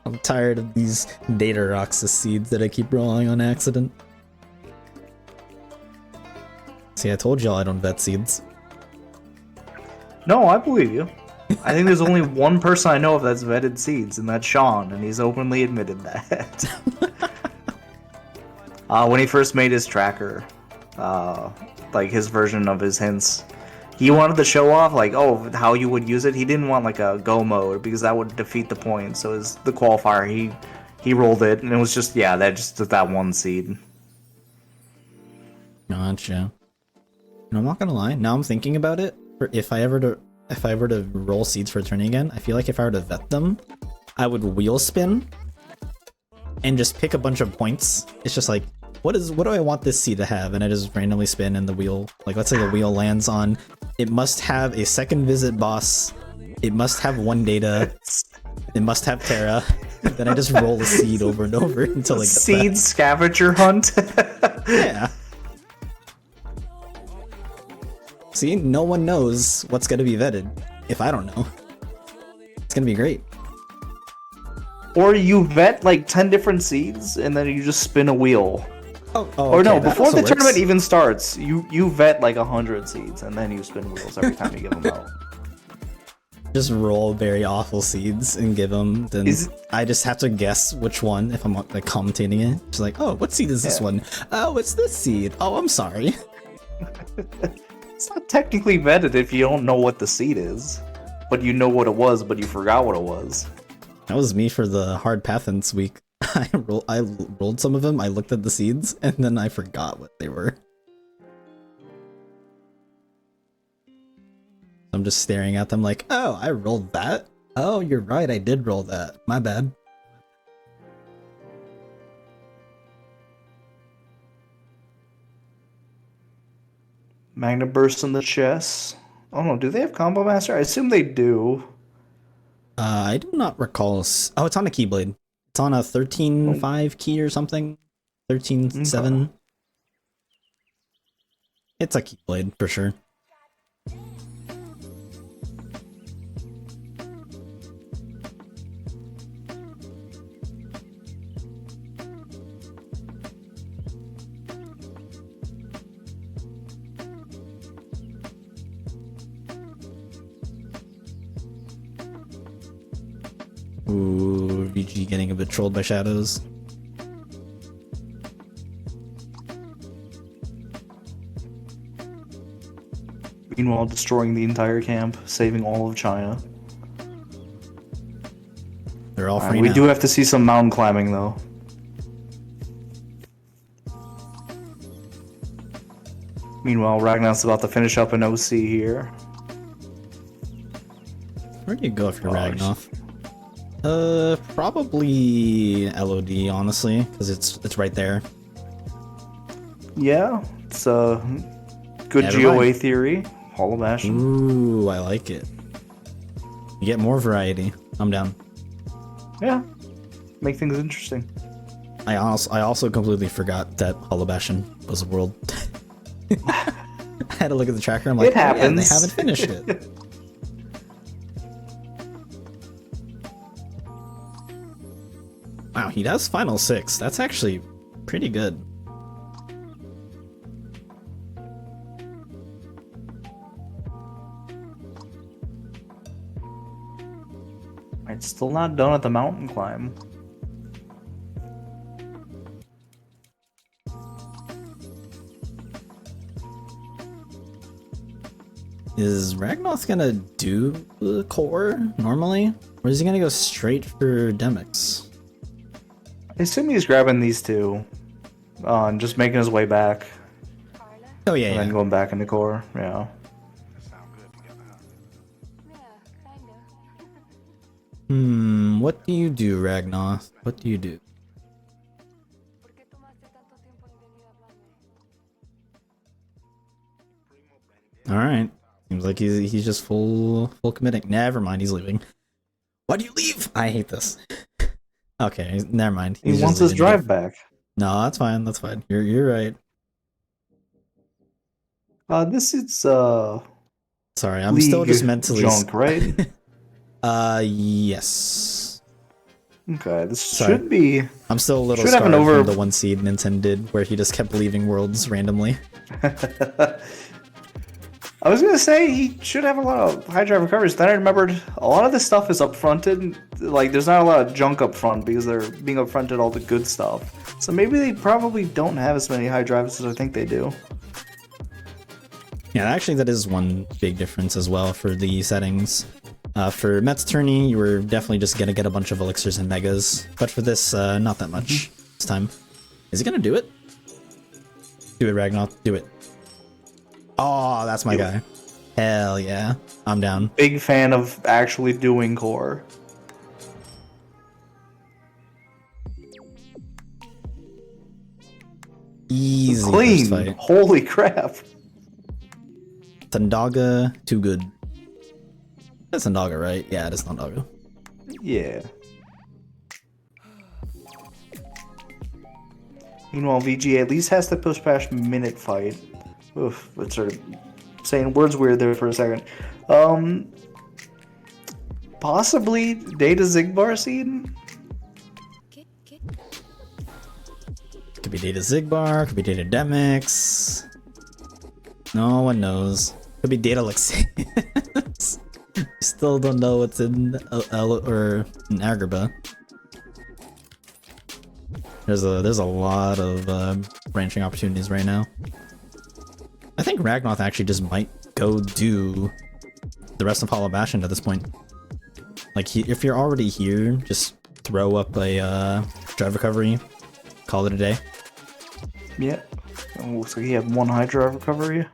I'm tired of these data Roxas seeds that I keep rolling on accident. See, I told y'all I don't vet seeds. No, I believe you. I think there's only one person I know of that's vetted seeds, and that's Sean, and he's openly admitted that. When he first made his tracker, like his version of his hints, he wanted to show off like, oh, how you would use it. He didn't want like a go mode because that would defeat the point. So as the qualifier, he rolled it, and it was just that one seed. Gotcha. And I'm not gonna lie. Now I'm thinking about it. If I were to roll seeds for turning again, I feel like if I were to vet them, I would wheel spin and just pick a bunch of points. It's just like, what do I want this seed to have? And I just randomly spin and the wheel, like let's say the wheel lands on, it must have a second visit boss, it must have one data, it must have Terra. Then I just roll a seed over and over until I get seed scavenger hunt. Yeah. See, no one knows what's gonna be vetted if I don't know. It's gonna be great. Or you vet like 10 different seeds, and then you just spin a wheel. Or No, before the tournament even starts, you vet like 100 seeds, and then you spin wheels every time you give them out. Just roll very awful seeds and give them. Then I just have to guess which one if I'm like commentating it. Just like, oh, what seed is this one? Oh, it's this seed. Oh, I'm sorry. It's not technically vetted if you don't know what the seed is, but you know what it was, but you forgot what it was. That was me for the hard pathins week. I rolled some of them. I looked at the seeds and then I forgot what they were. I'm just staring at them like, oh, I rolled that. Oh, you're right. I did roll that. My bad. Magna Burst in the chess. Oh no, do they have Combo Master? I assume they do. I do not recall. Oh, it's on a Keyblade. It's on a 13.5 key or something. 13.7. Okay. It's a Keyblade for sure. Ooh, VG getting a bit trolled by shadows. Meanwhile, destroying the entire camp, saving all of China. They're all free We now. do have to see some mountain climbing, though. Meanwhile, Ragnoth's about to finish up an OC here. Where do you go if you're Ragnoth? Probably LOD, honestly, because it's right there. Yeah, it's a good Never GOA mind. theory. Hall of Ashen. Ooh, I like it. You get more variety. I'm down. Yeah. make things interesting. I also completely forgot that Hollow Bastion was a world. I had to look at the tracker. I'm like, It happens. yeah, they haven't finished it. Wow, he does final 6. That's actually pretty good. It's still not done at the mountain climb. Is Ragnoth gonna do the core normally? Or is he gonna go straight for Demix? I assume he's grabbing these two. And just making his way back. Oh yeah, And yeah. then going back into core. Yeah. What do you do, Ragnoth? What do you do? Alright. Seems like he's just full committing. Never mind, he's leaving. Why do you leave? I hate this. Okay, never mind. He He's wants just his leaving. drive back. No, that's fine, that's fine. You're right. This is Sorry, I'm still League just mentally junk, right? Yes. Okay, this Sorry. should be. I'm still a little Should have scarred an over- from the one seed Nintendo did, where he just kept leaving worlds randomly. I was gonna say he should have a lot of high drive recoveries. Then I remembered a lot of this stuff is upfronted. Like there's not a lot of junk up front because they're being upfronted all the good stuff. So maybe they probably don't have as many high drives as I think they do. Yeah, actually, that is one big difference as well for the settings. For Mett's tourney, you were definitely just gonna get a bunch of elixirs and megas, but for this, not that much this time. Is he gonna do it? Do it, Ragnoth. Do it. Oh, that's my guy. Hell yeah. I'm down. Big fan of actually doing core. Easy first Clean. fight. Holy crap. Sandaga, too good. That's Sandaga, right? Yeah, it is Sandaga. Yeah. Meanwhile, VG at least has to push past minute fight. Oof, but sort of saying words weird there for a second. Possibly Data Zigbar scene? Could be Data Zigbar, could be Data Demix. No one knows. Could be Data Lexis. Still don't know what's in or in Agrabah. There's a lot of branching opportunities right now. I think Ragnoth actually just might go do the rest of Hollow Bastion at this point. Like, if you're already here, just throw up a drive recovery, call it a day. Yeah. It looks like he had one high drive recovery.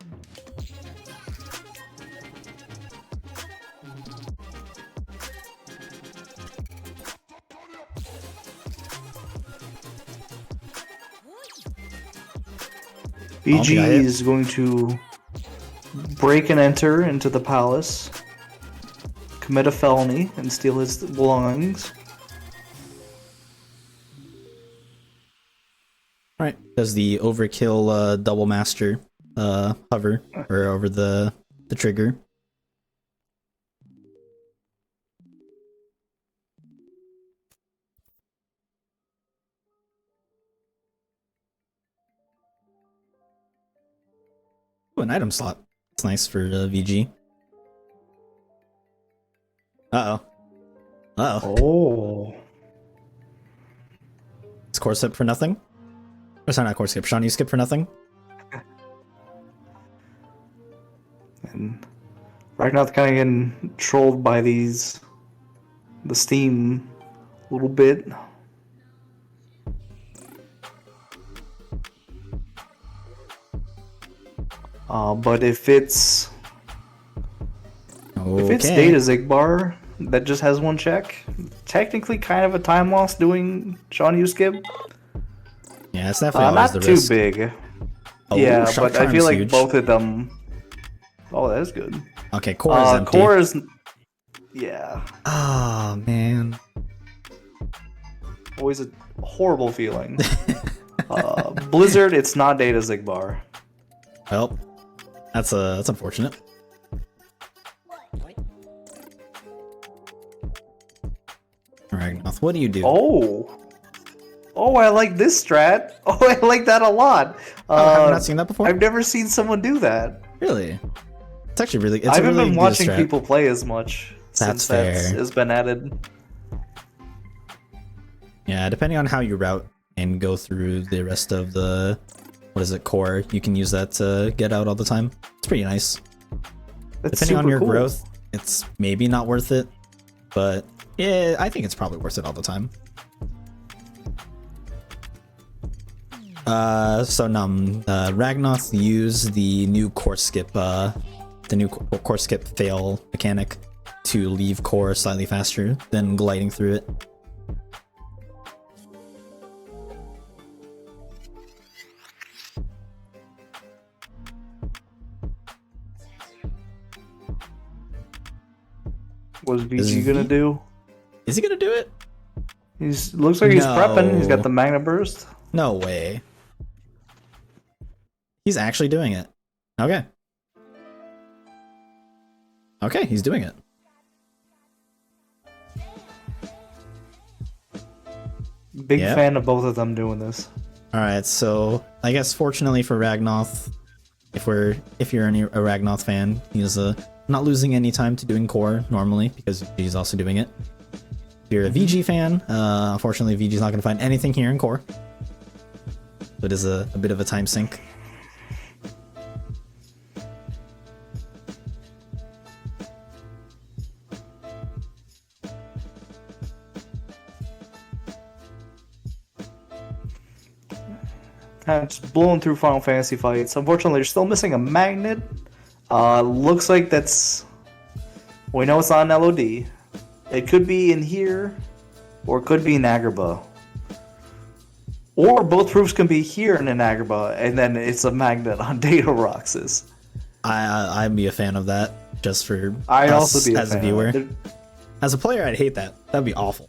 BG is going to break and enter into the palace, commit a felony, and steal his belongings. Alright, does the overkill double master hover or over the trigger? Ooh, an item slot. It's nice for VG. Uh-oh. Uh-oh. Oh. It's core skip for nothing? Or sorry, not core skip. Sean, you skip for nothing? And Ragnoth kind of getting trolled by the Steam a little bit. But if it's Data Zigbar that just has one check, technically kind of a time loss doing Sean you skip. Yeah, it's definitely always not the too risk. big. Oh, Yeah, Shark but I feel Charm's like huge. both of them. Oh, that is good. Okay, core is empty. Core is. Yeah. Oh, man. Always a horrible feeling. Blizzard, it's not Data Zigbar. Well, that's unfortunate. Ragnoth, what do you do? Oh, I like this strat. Oh, I like that a lot. Have you not seen that before? I've never seen someone do that. Really? It's actually really. It's I haven't really been good watching strat. people play as much That's since that fair. has been added. Yeah, depending on how you route and go through the rest of the core, you can use that to get out all the time. It's pretty nice. That's Depending on super your cool. growth, it's maybe not worth it, but yeah, I think it's probably worth it all the time. Ragnoth used the new core skip, core skip fail mechanic to leave core slightly faster than gliding through it. What's Is VG gonna V- do? Is he gonna do it? Looks like he's prepping. He's got No. the Magna Burst. No way. He's actually doing it. Okay. Okay, he's doing it. Big Yep. fan of both of them doing this. Alright, so I guess fortunately for Ragnoth, if you're a Ragnoth fan, he's not losing any time to doing core normally because he's also doing it. If you're a VG fan, unfortunately VG's not going to find anything here in core. So it is a bit of a time sink. Just blowing through Final Fantasy fights. Unfortunately, they're still missing a magnet. Looks like that's... We know it's not an LOD. It could be in here, or it could be in Agrabah. Or both proofs can be here in an Agrabah, and then it's a magnet on Data Roxas. I'd be a fan of that, just for I'd us also be a as fan a viewer. of it. As a player, I'd hate that. That'd be awful.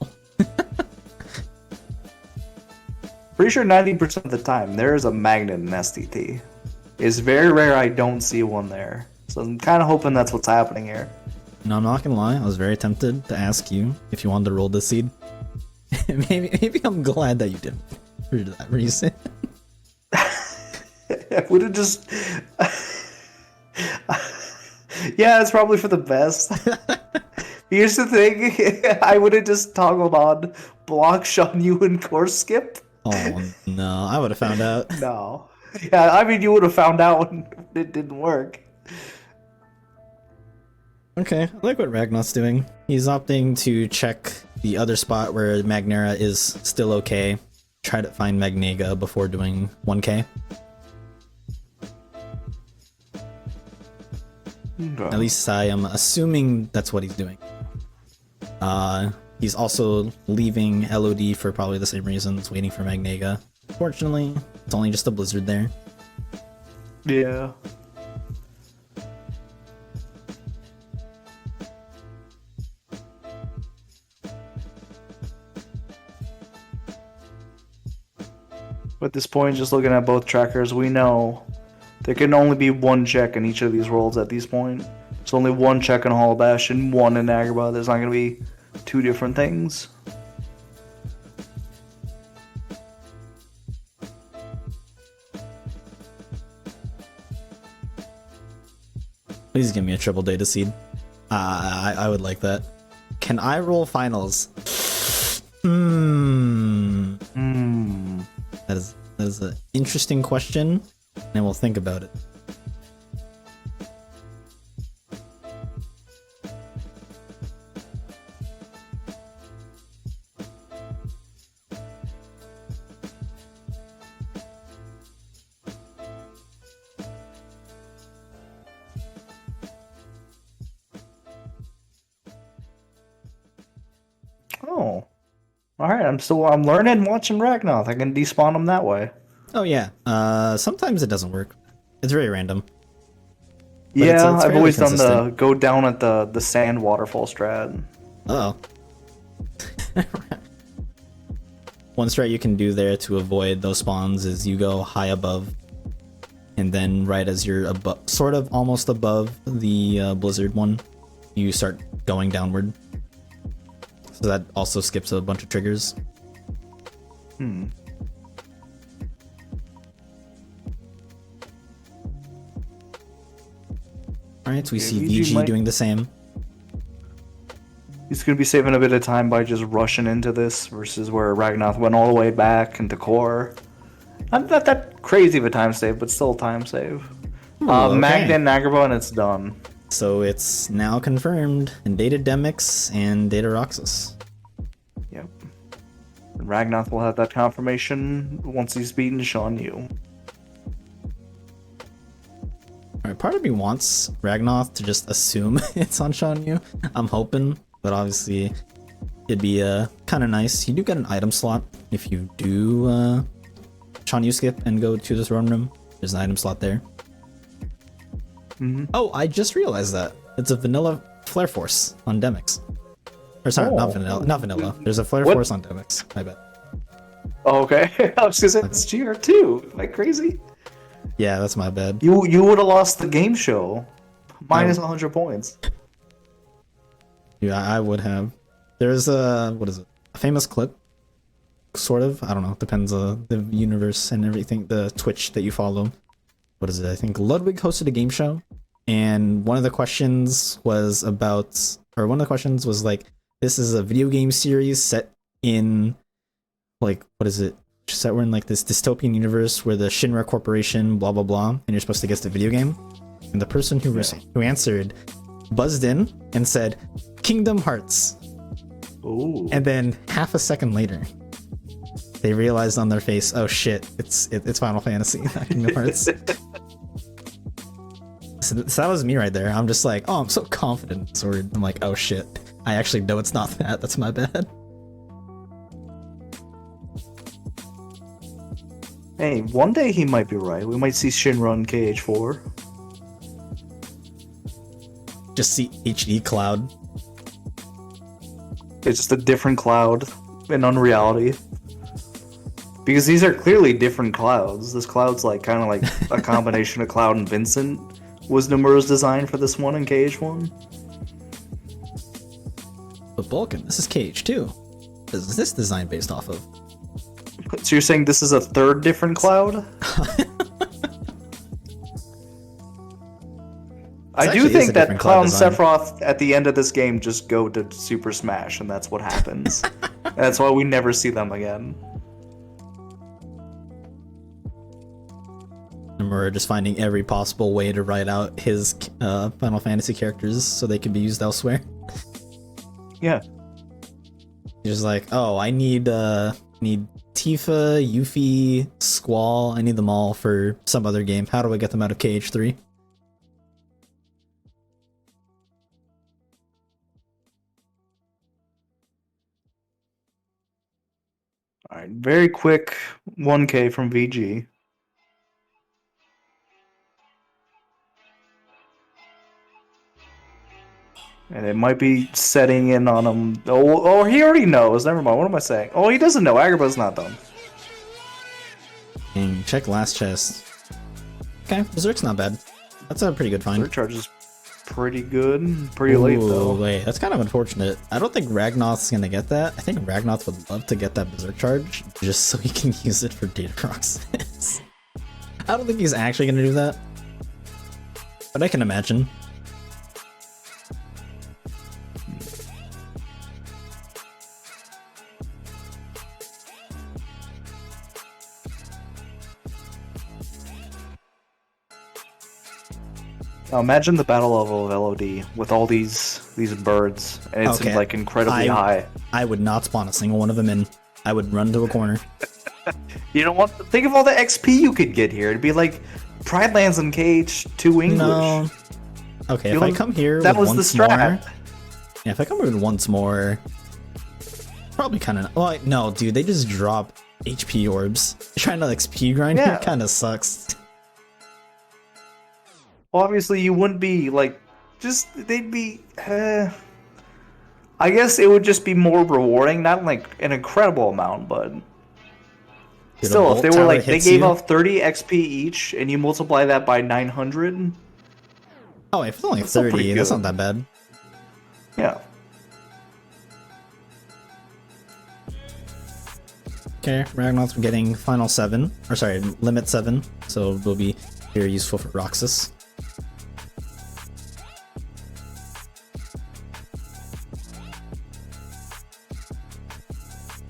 Pretty sure 90% of the time there is a magnet in STT. It's very rare I don't see one there. So I'm kind of hoping that's what's happening here. No, I'm not gonna lie. I was very tempted to ask you if you wanted to roll this seed. maybe I'm glad that you didn't for that reason. I would have just... Yeah, it's probably for the best. Here's the thing. I would have just toggled on block Sean you and course skip. Oh no, I would have found out. No. Yeah, I mean, you would have found out when it didn't work. Okay, I like what Ragnoth's doing. He's opting to check the other spot where Magnera is still okay. Try to find Magnega before doing 1k. At least I am assuming that's what he's doing. He's also leaving LOD for probably the same reasons, waiting for Magnega. Fortunately, it's only just a blizzard there. Yeah. At this point, just looking at both trackers, we know there can only be one check in each of these rolls at this point. It's only one check in Hall of Bash and one in Agrabah. There's not going to be two different things. Please give me a triple data seed. I would like that. Can I roll finals? That is an interesting question, and we'll think about it. Oh. Alright, I'm learning watching Ragnoth. I can despawn him that way. Oh yeah. Sometimes it doesn't work. It's very random. But Yeah, it's I've fairly always done the consistent. go down at the sand waterfall strat. Uh oh. one strat you can do there to avoid those spawns is you go high above, and then right as you're above, sort of almost above the blizzard one, you start going downward. So that also skips a bunch of triggers. Alright, so we see VG doing the same. He's going to be saving a bit of time by just rushing into this versus where Ragnoth went all the way back into core. Not that crazy of a time save, but still a time save. Okay. Magnet and Agrabah, and it's done. So it's now confirmed. And Data Demix and Data Roxas. Yep. Ragnoth will have that confirmation once he's beaten Sean Yu. Alright, part of me wants Ragnoth to just assume it's on Sean Yu. I'm hoping, but obviously it'd be kind of nice. You do get an item slot if you do Sean Yu skip and go to the throne room. There's an item slot there. Oh, I just realized that. It's a vanilla Flare Force on Demix. Or sorry, not vanilla. There's a Flare Force on Demix, I bet. Oh, okay. I was gonna say it's GR2. Am I crazy? Yeah, that's my bad. You would have lost the game show. Minus 100 points. Yeah, I would have. There's what is it? A famous clip? Sort of. I don't know. Depends on the universe and everything. The Twitch that you follow. What is it? I think Ludwig hosted a game show, and one of the questions was like, this is a video game series set in, like, what is it? Set we're in like this dystopian universe where the Shinra Corporation, blah blah blah, and you're supposed to guess the video game. And the person who answered buzzed in and said, Kingdom Hearts. Ooh. And then half a second later, they realized on their face, oh shit, it's Final Fantasy, not Kingdom Hearts. So that was me right there. I'm just like, oh, I'm so confident in Sword. I'm like, oh shit, I actually know it's not that. That's my bad. Hey, one day he might be right. We might see Shinra and KH2. Just see HD Cloud. It's just a different cloud in unreality. Because these are clearly different clouds. This cloud's like kind of like a combination of Cloud and Vincent was Nomura's design for this one in KH1. But Vulcan, this is KH2. What is this design based off of? So you're saying this is a third different cloud? I do think that Cloud and Sephiroth at the end of this game just go to Super Smash, and that's what happens. And that's why we never see them again. Nomura just finding every possible way to write out his Final Fantasy characters so they can be used elsewhere. Yeah. He's just like, oh, I need Tifa, Yuffie, Squall, I need them all for some other game. How do I get them out of KH3? Alright, very quick 1K from VG. And it might be setting in on him. Oh, he already knows. Never mind. What am I saying? Oh, he doesn't know. Agrabah's not done. And check last chest. Okay, Berserk's not bad. That's a pretty good find. Berserk charge is pretty good. Pretty late, though. Wait, that's kind of unfortunate. I don't think Ragnoth's gonna get that. I think Ragnoth would love to get that Berserk charge just so he can use it for Data Roxas. I don't think he's actually gonna do that. But I can imagine. Now imagine the battle level of LOD with all these birds, and it's like incredibly high. I would not spawn a single one of them in. I would run to a corner. You know what? Think of all the XP you could get here. It'd be like Pride Lands and KH2 English. No. Okay, if I come here that with was once the strat. more, yeah, if I come here with once more, probably kind of. Well, no, dude, they just drop HP orbs. Trying to XP grind here kind of sucks. Obviously, you wouldn't be like, they'd be. I guess it would just be more rewarding, not like an incredible amount, but Dude, a Still, if bolt they were tower like, they hits gave you- off 30 XP each, and you multiply that by 900, Oh, if it's only That's still 30, pretty that's good. not that bad. yeah. Okay, Ragnoth's getting final 7, or sorry, limit 7, so will be very useful for Roxas.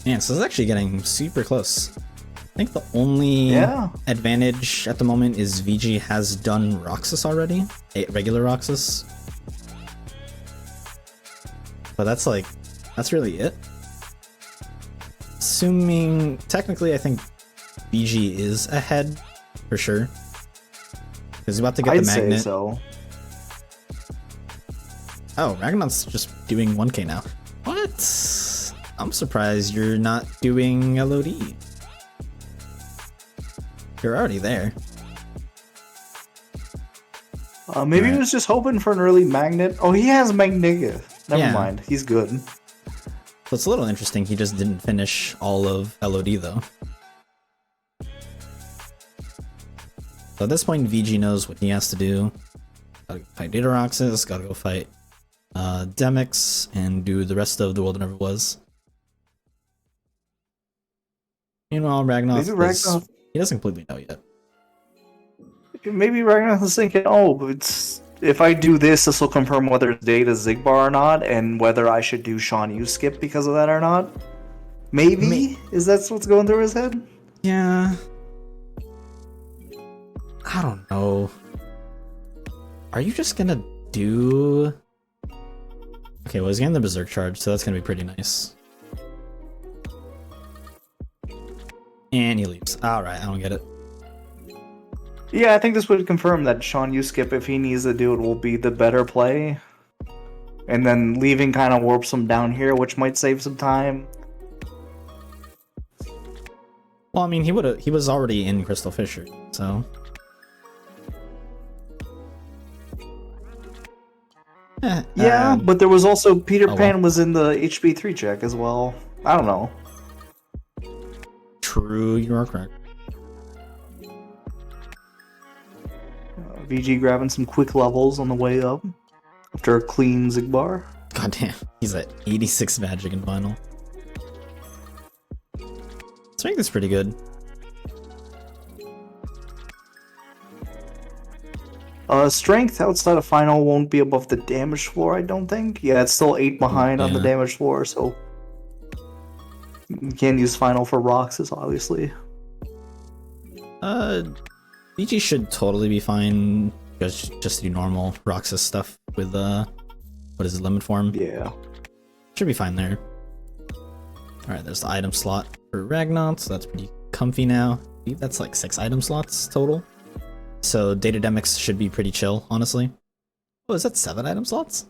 Man, so this is actually getting super close. I think the only Yeah. advantage at the moment is VG has done Roxas already, regular Roxas. But that's really it. Assuming, technically I think VG is ahead, for sure. Because he's about to get I'd the magnet. say so. Oh, Ragnoth's just doing 1k now. What? I'm surprised you're not doing LOD. You're already there. Maybe he Right. was just hoping for an early magnet. Oh, he has Magniga. Never Yeah. mind. He's good. So it's a little interesting he just didn't finish all of LOD though. So at this point, VG knows what he has to do. Gotta go fight Data Roxas, gotta go fight Demix, and do the rest of The World That Never Was. Meanwhile, Maybe Ragnoth. he doesn't completely know yet. Maybe Ragnoth is thinking, oh, but if I do this, this will confirm whether it's Data Zigbar or not, and whether I should do Sean U skip because of that or not. Maybe? Is that what's going through his head? Yeah. I don't know. Are you just gonna do... Okay, well he's getting the Berserk charge, so that's gonna be pretty nice. And he leaves. Alright, I don't get it. Yeah, I think this would confirm that Sean U skip, if he needs to do it, will be the better play. And then leaving kind of warps him down here, which might save some time. Well, I mean, he was already in Crystal Fisher, so... Yeah, um, but there was also Peter well. Pan was in the HB3 check as well. I don't know. True, you are correct. VG grabbing some quick levels on the way up after a clean Zigbar. God damn, he's at 86 magic in final. Strength is pretty good. Strength outside of final won't be above the damage floor, I don't think. Yeah, it's still 8 behind on the Yeah. damage floor, so you can't use final for Roxas, obviously. BG should totally be fine. Just do normal Roxas stuff with what is it, limit form? Yeah. Should be fine there. Alright, there's the item slot for Ragnoth, so that's pretty comfy now. I believe that's like 6 item slots total. So Datademics should be pretty chill, honestly. Oh, is that 7 item slots?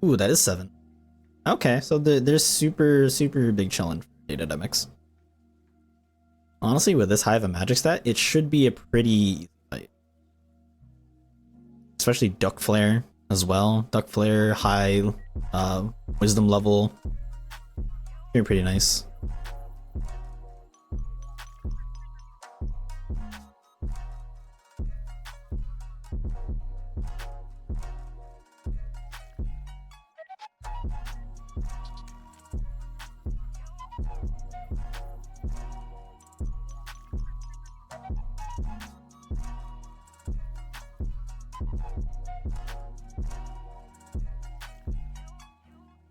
Ooh, that is 7. Okay, so there's super big chillin' for Datademics. Honestly, with this high of a magic stat, it should be a pretty easy fight. Especially Duck Flare as well. Duck Flare, high wisdom level. Should be pretty nice.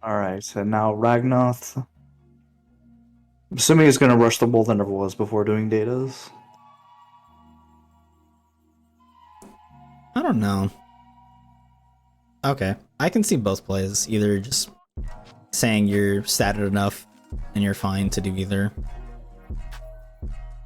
Alright, so now Ragnoth. I'm assuming he's gonna rush the World That Never Was before doing datas. I don't know. Okay, I can see both plays. Either just saying you're statted enough and you're fine to do either.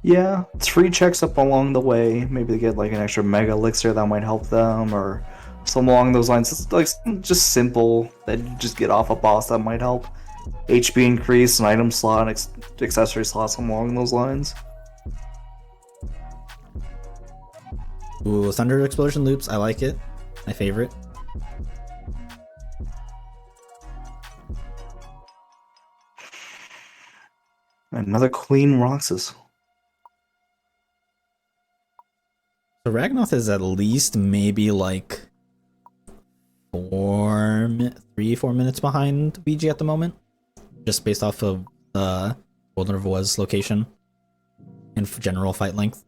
Yeah, 3 checks up along the way. Maybe they get like an extra Mega Elixir that might help them, or something along those lines. It's like just simple that you just get off a boss that might help. HP increase, an item slot, accessory slot, something along those lines. Ooh, Thunder Explosion loops, I like it. My favorite. Another clean Roxas. So Ragnoth is at least maybe like 4 minutes behind VG at the moment, just based off of Golden River's location and general fight length.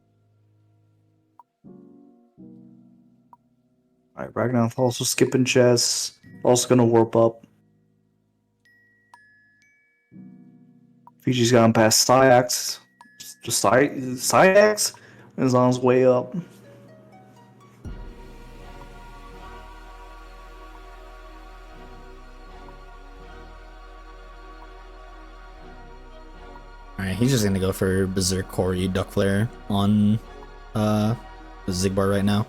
Alright, Ragnoth also skipping chess. Also gonna warp up. Fiji's gone past Syax. Just Syax is on his way up. Alright, he's just gonna go for Berserk Corey Duck Flare on the Zigbar right now.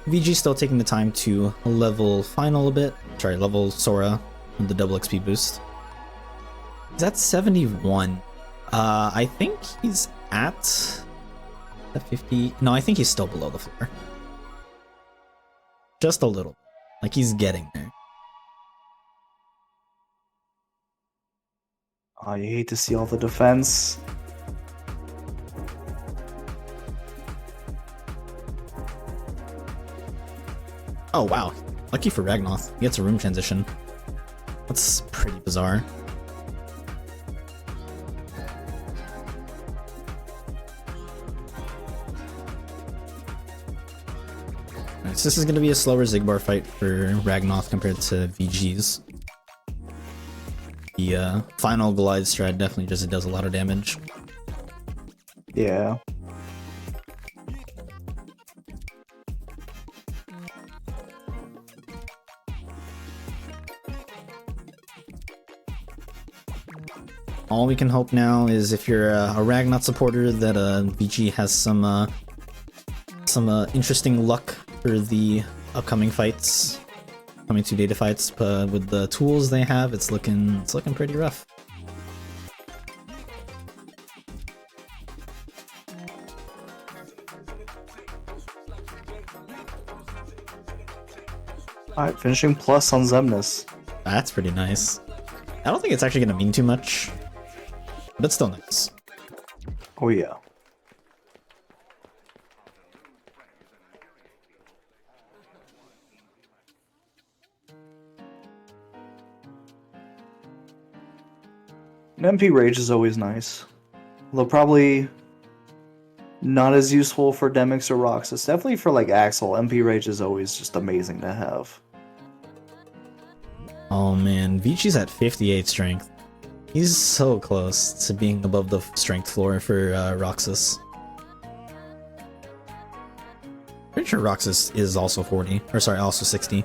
VG still taking the time to level Final a bit. Sorry, level Sora with the double XP boost. He's at 71. I think he's at 50. No, I think he's still below the floor. Just a little. Like he's getting there. Oh, you hate to see all the defense. Oh wow. Lucky for Ragnoth. He gets a room transition. That's pretty bizarre. Alright, so this is going to be a slower Zigbar fight for Ragnoth compared to VG's. The final glide strat definitely just does a lot of damage. Yeah. All we can hope now is if you're a Ragnoth supporter that VG has some interesting luck for the upcoming fights, coming 2 data fights. But with the tools they have, it's looking pretty rough. Alright, finishing plus on Xemnas. That's pretty nice. I don't think it's actually going to mean too much, but it's still nice. Oh yeah. An MP Rage is always nice. Although probably not as useful for Demix or Roxas. Definitely for like Axel, MP Rage is always just amazing to have. Oh man, Vichi's at 58 strength. He's so close to being above the strength floor for Roxas. Pretty sure Roxas is also 40, or sorry, also 60.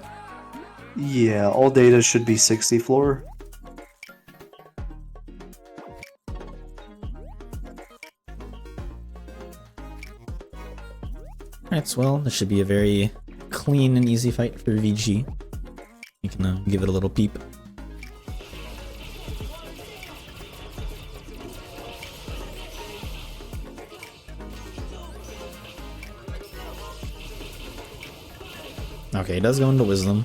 Yeah, all data should be 60 floor. Alright, so well, this should be a very clean and easy fight for VG. You can give it a little peep. Okay, it does go into Wisdom.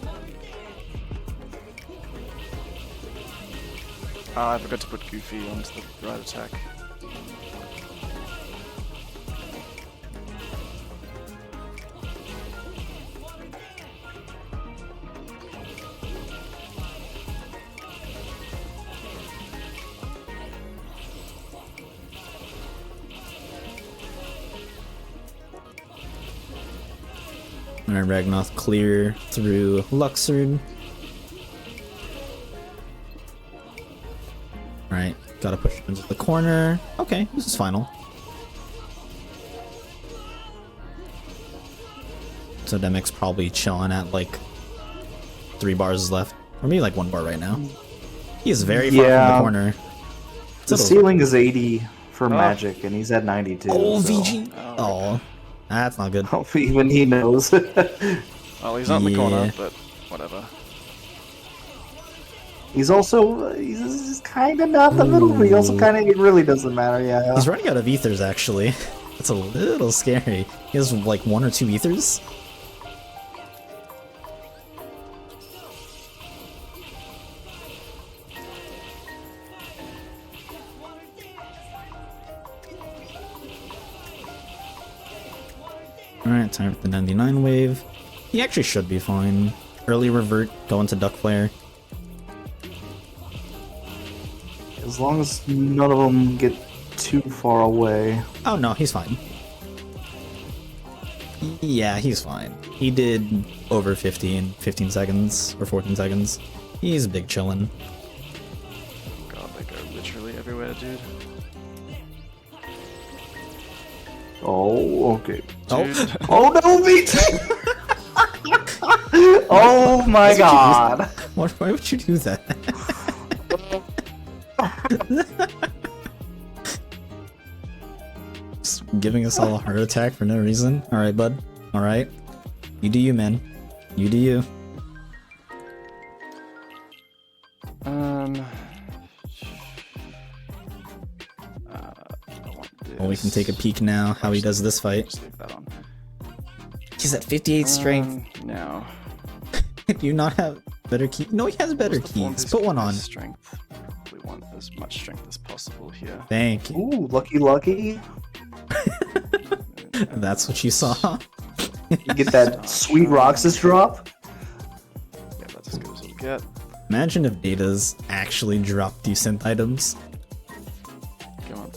I forgot to put Goofy onto the right attack. Alright, Ragnoth clear through Luxord. Alright, gotta push him into the corner. Okay, this is final. So Demix probably chilling at like 3 bars left. Or maybe like 1 bar right now. He is very far from the corner. The ceiling is 80 for Magic, and he's at 92. Oh, so. VG! Oh, that's not good. Even he knows. Well, he's not in the corner, Yeah. but whatever. He's also he's kind of not the middle, but he also kind of it really doesn't matter. Yeah. He's running out of ethers, actually. That's a little scary. He has like 1 or 2 ethers. Alright, time for the 99 wave. He actually should be fine. Early revert, go into duck flare. As long as none of them get too far away. Oh no, he's fine. Yeah, he's fine. He did over 15 seconds or 14 seconds. He's big chillin'. God, they go literally everywhere, dude. Oh, okay. Dude. Oh no, VG! Oh my god. Why would you do that? Just giving us all a heart attack for no reason. Alright, bud. Alright. You do you, man. You do you. I want this. Well, we can take a peek now how he does this fight. Just leave that on. He's at 58 strength. No. Do you not have better keys? No, he has better keys. Put one on. Strength. We want as much strength as possible here. Thank you. Ooh, lucky. That's what you saw. You get that sweet Roxas drop. Yeah, that's as good as we'll get. Imagine if Data's actually dropped you synth items. Go on.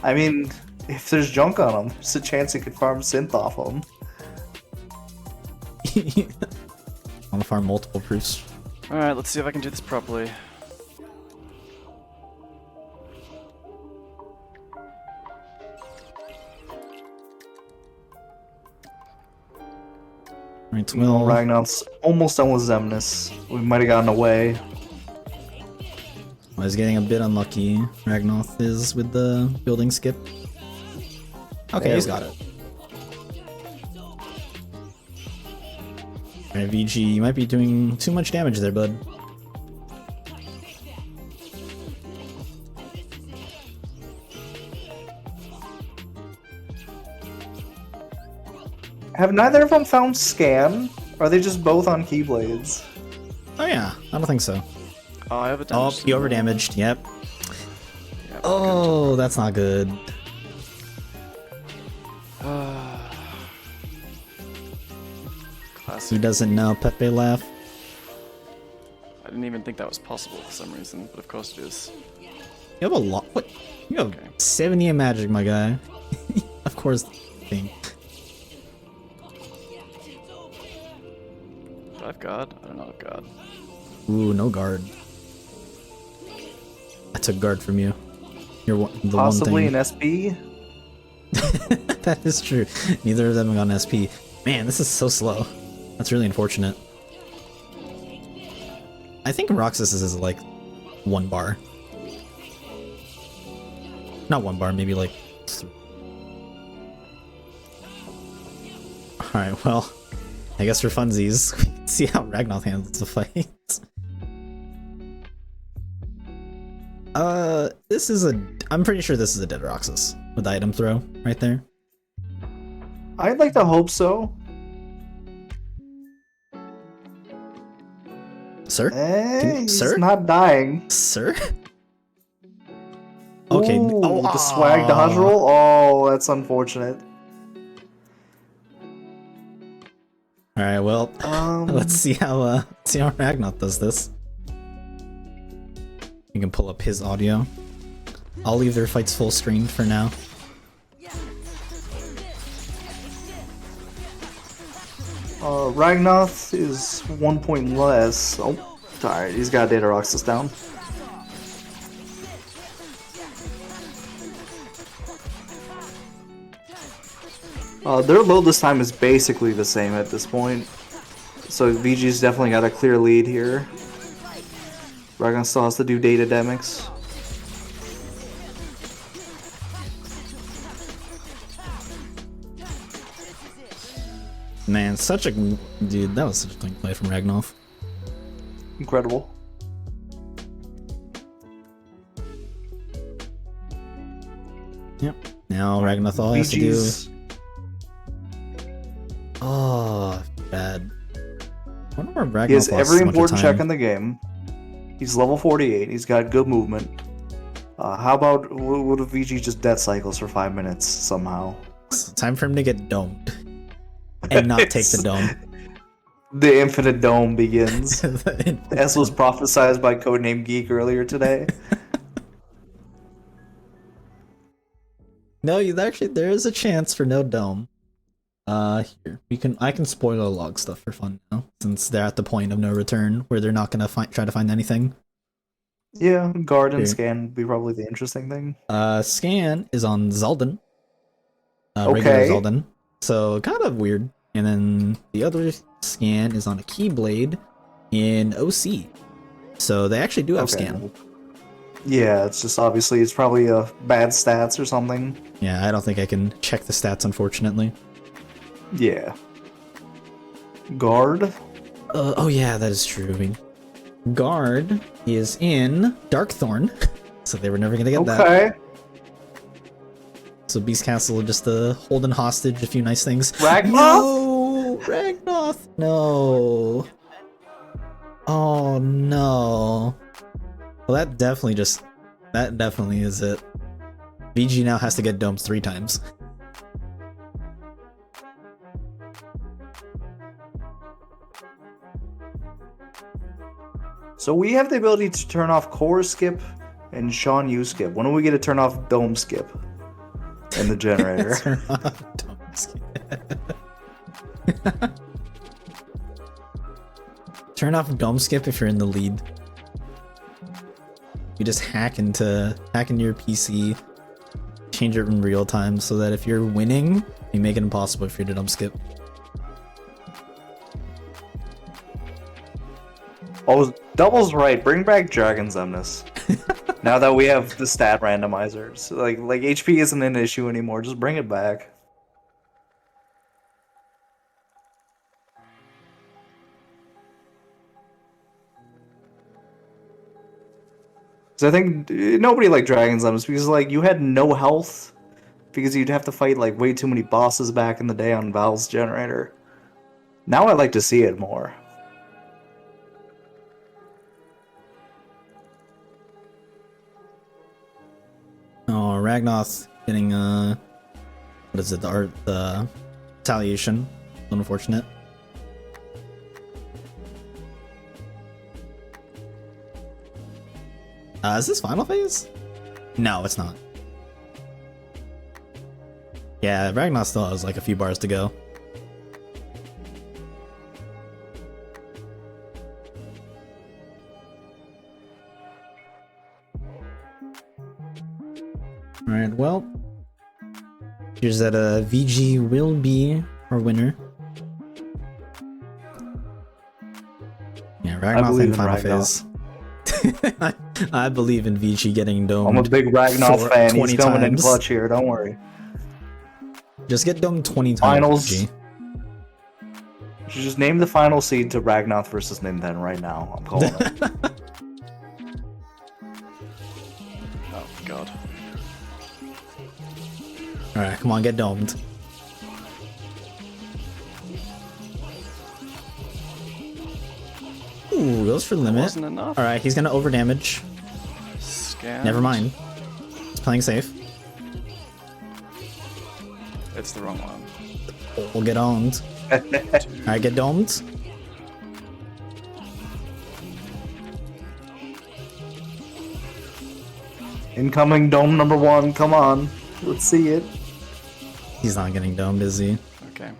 I mean, if there's junk on them, there's a chance you could farm synth off them. I want to farm multiple proofs. Alright, let's see if I can do this properly. Right, Well, Will. Ragnoth's almost done with Zemnis. We might have gotten away. I was getting a bit unlucky. Ragnoth is with the building skip. Okay, There he's we got it. Alright, VG, you might be doing too much damage there, bud. Have neither of them found Scan? Or are they just both on Keyblades? Oh yeah, I don't think so. Oh, I have a Oh, damage. he overdamaged, yep. Yeah, Oh, that's not good. Classic. He doesn't know Pepe laugh. I didn't even think that was possible for some reason, but of course it is. You have a lot. What? You have Okay. 70 in magic, my guy. Of course. Thing. Do I have guard? I don't know guard. Ooh, no guard. I took guard from you. You're the Possibly one an thing. SP? That is true. Neither of them have gone SP. Man, this is so slow. That's really unfortunate. I think Roxas is like 1 bar. Not 1 bar, maybe like 3. Alright, well, I guess for funsies, we can see how Ragnoth handles the fight. This is I'm pretty sure this is a dead Roxas with the item throw right there. I'd like to hope so. Sir? He's sir? not dying. Sir? Okay. Ooh, Oh, the swag dodge roll? Oh, that's unfortunate. Alright, well, let's see how Ragnoth does this. You can pull up his audio. I'll leave their fights full screen for now. Ragnoth is 1 point less. Oh, alright, he's got Data Roxas down. Their load this time is basically the same at this point. So VG's definitely got a clear lead here. Ragnoth still has to do data demics. Man, such a... Dude, that was such a clean play from Ragnoth. Incredible. Yep. Now Ragnoth all he has to do... VG's Oh, bad. I wonder where Ragnoth He has lost every so much important time. check in the game. He's level 48. He's got good movement. How about what if VG just death cycles for 5 minutes somehow? It's time for him to get domed. and not take the dome. The infinite dome begins, as was prophesized by Codename Geek earlier today. No, there is a chance for no dome. Here I can spoiler log stuff for fun now, since they're at the point of no return where they're not gonna try to find anything. Yeah, guard and Here. scan would be probably the interesting thing. Scan is on Zaldan. Regular Okay. Zaldan. So kind of weird. And then the other scan is on a Keyblade in OC. So they actually do have scan. Yeah, it's just obviously it's probably bad stats or something. Yeah, I don't think I can check the stats, unfortunately. Yeah. Guard. Oh yeah, that is true. Guard is in Darkthorn, so they were never gonna get that. Okay. So Beast Castle just holding hostage a few nice things. Ragnoth? No! Ragnoth! No! Oh no. Well, that definitely is it. VG now has to get domed 3 times. So we have the ability to turn off core skip and Sean U skip. When do we get to turn off dome skip in the generator? Turn off dome skip. Turn off dome skip if you're in the lead. You just hack into your PC, change it in real time so that if you're winning, you make it impossible for you to dome skip. Oh, Double's right. Bring back Dragon's Emnus. Now that we have the stat randomizers, like HP isn't an issue anymore. Just bring it back. So I think nobody liked Dragon's Emnus because like you had no health because you'd have to fight like way too many bosses back in the day on Valve's generator. Now I like to see it more. Oh, Ragnoth getting what is it? The retaliation. Unfortunate. Is this final phase? No, it's not. Yeah, Ragnoth still has like a few bars to go. Alright, well, here's that VG will be our winner. Yeah, Ragnoth in final phase. I believe in VG getting domed. I'm a big Ragnoth fan. He's coming in times. clutch here. Don't worry. Just get domed 20 times. Finals. VG. You should just name the final seed to Ragnoth versus Ninten right now. I'm calling it. Oh god. Alright, come on, get domed. Ooh, goes for limit. Wasn't enough. Alright, he's gonna overdamage. Scanned. Never mind. He's playing safe. It's the wrong one. We'll get owned. Alright, get domed. Incoming dome number 1. Come on. Let's see it. He's not getting domed, is he? Okay.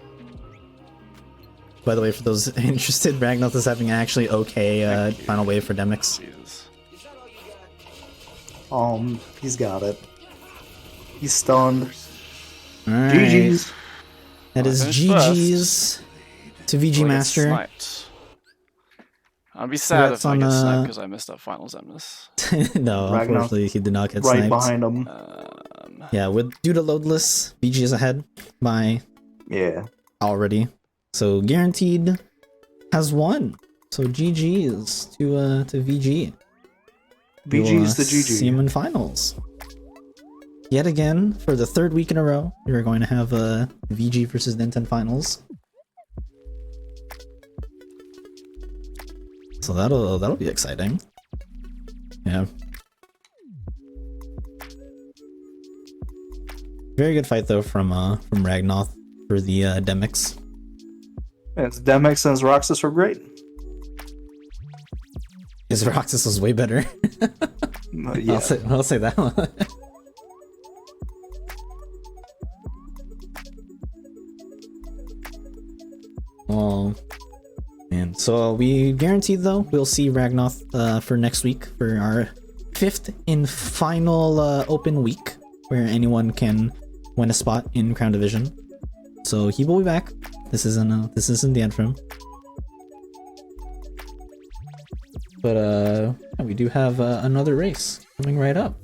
By the way, for those interested, Ragnoth is having an actually okay final wave for Demix. Jesus. He's got it. He's stunned. Alright. GG's. That is Finished GG's to VGmaster. Sniped. I'd be sad Congrats if I on, get sniped because I missed up finals Emnus. No, Ragnoth unfortunately, he did not get Right sniped. behind him. Yeah, due to loadless, VG is ahead by Yeah. already. So guaranteed has won. So GG's to VG. BG's the See him GG. in finals. Yet again, for the 3rd week in a row, we are going to have VG versus Ninten finals. So that'll be exciting. Yeah. Very good fight though from Ragnoth for the Demix. Yes, Demex and Roxas were great. His Roxas was way better. Yeah. I'll say that one. Oh man, so we guaranteed though we'll see Ragnoth for next week for our 5th and final open week where anyone can win a spot in Crown Division. So he will be back. This isn't the end for him. But we do have another race coming right up.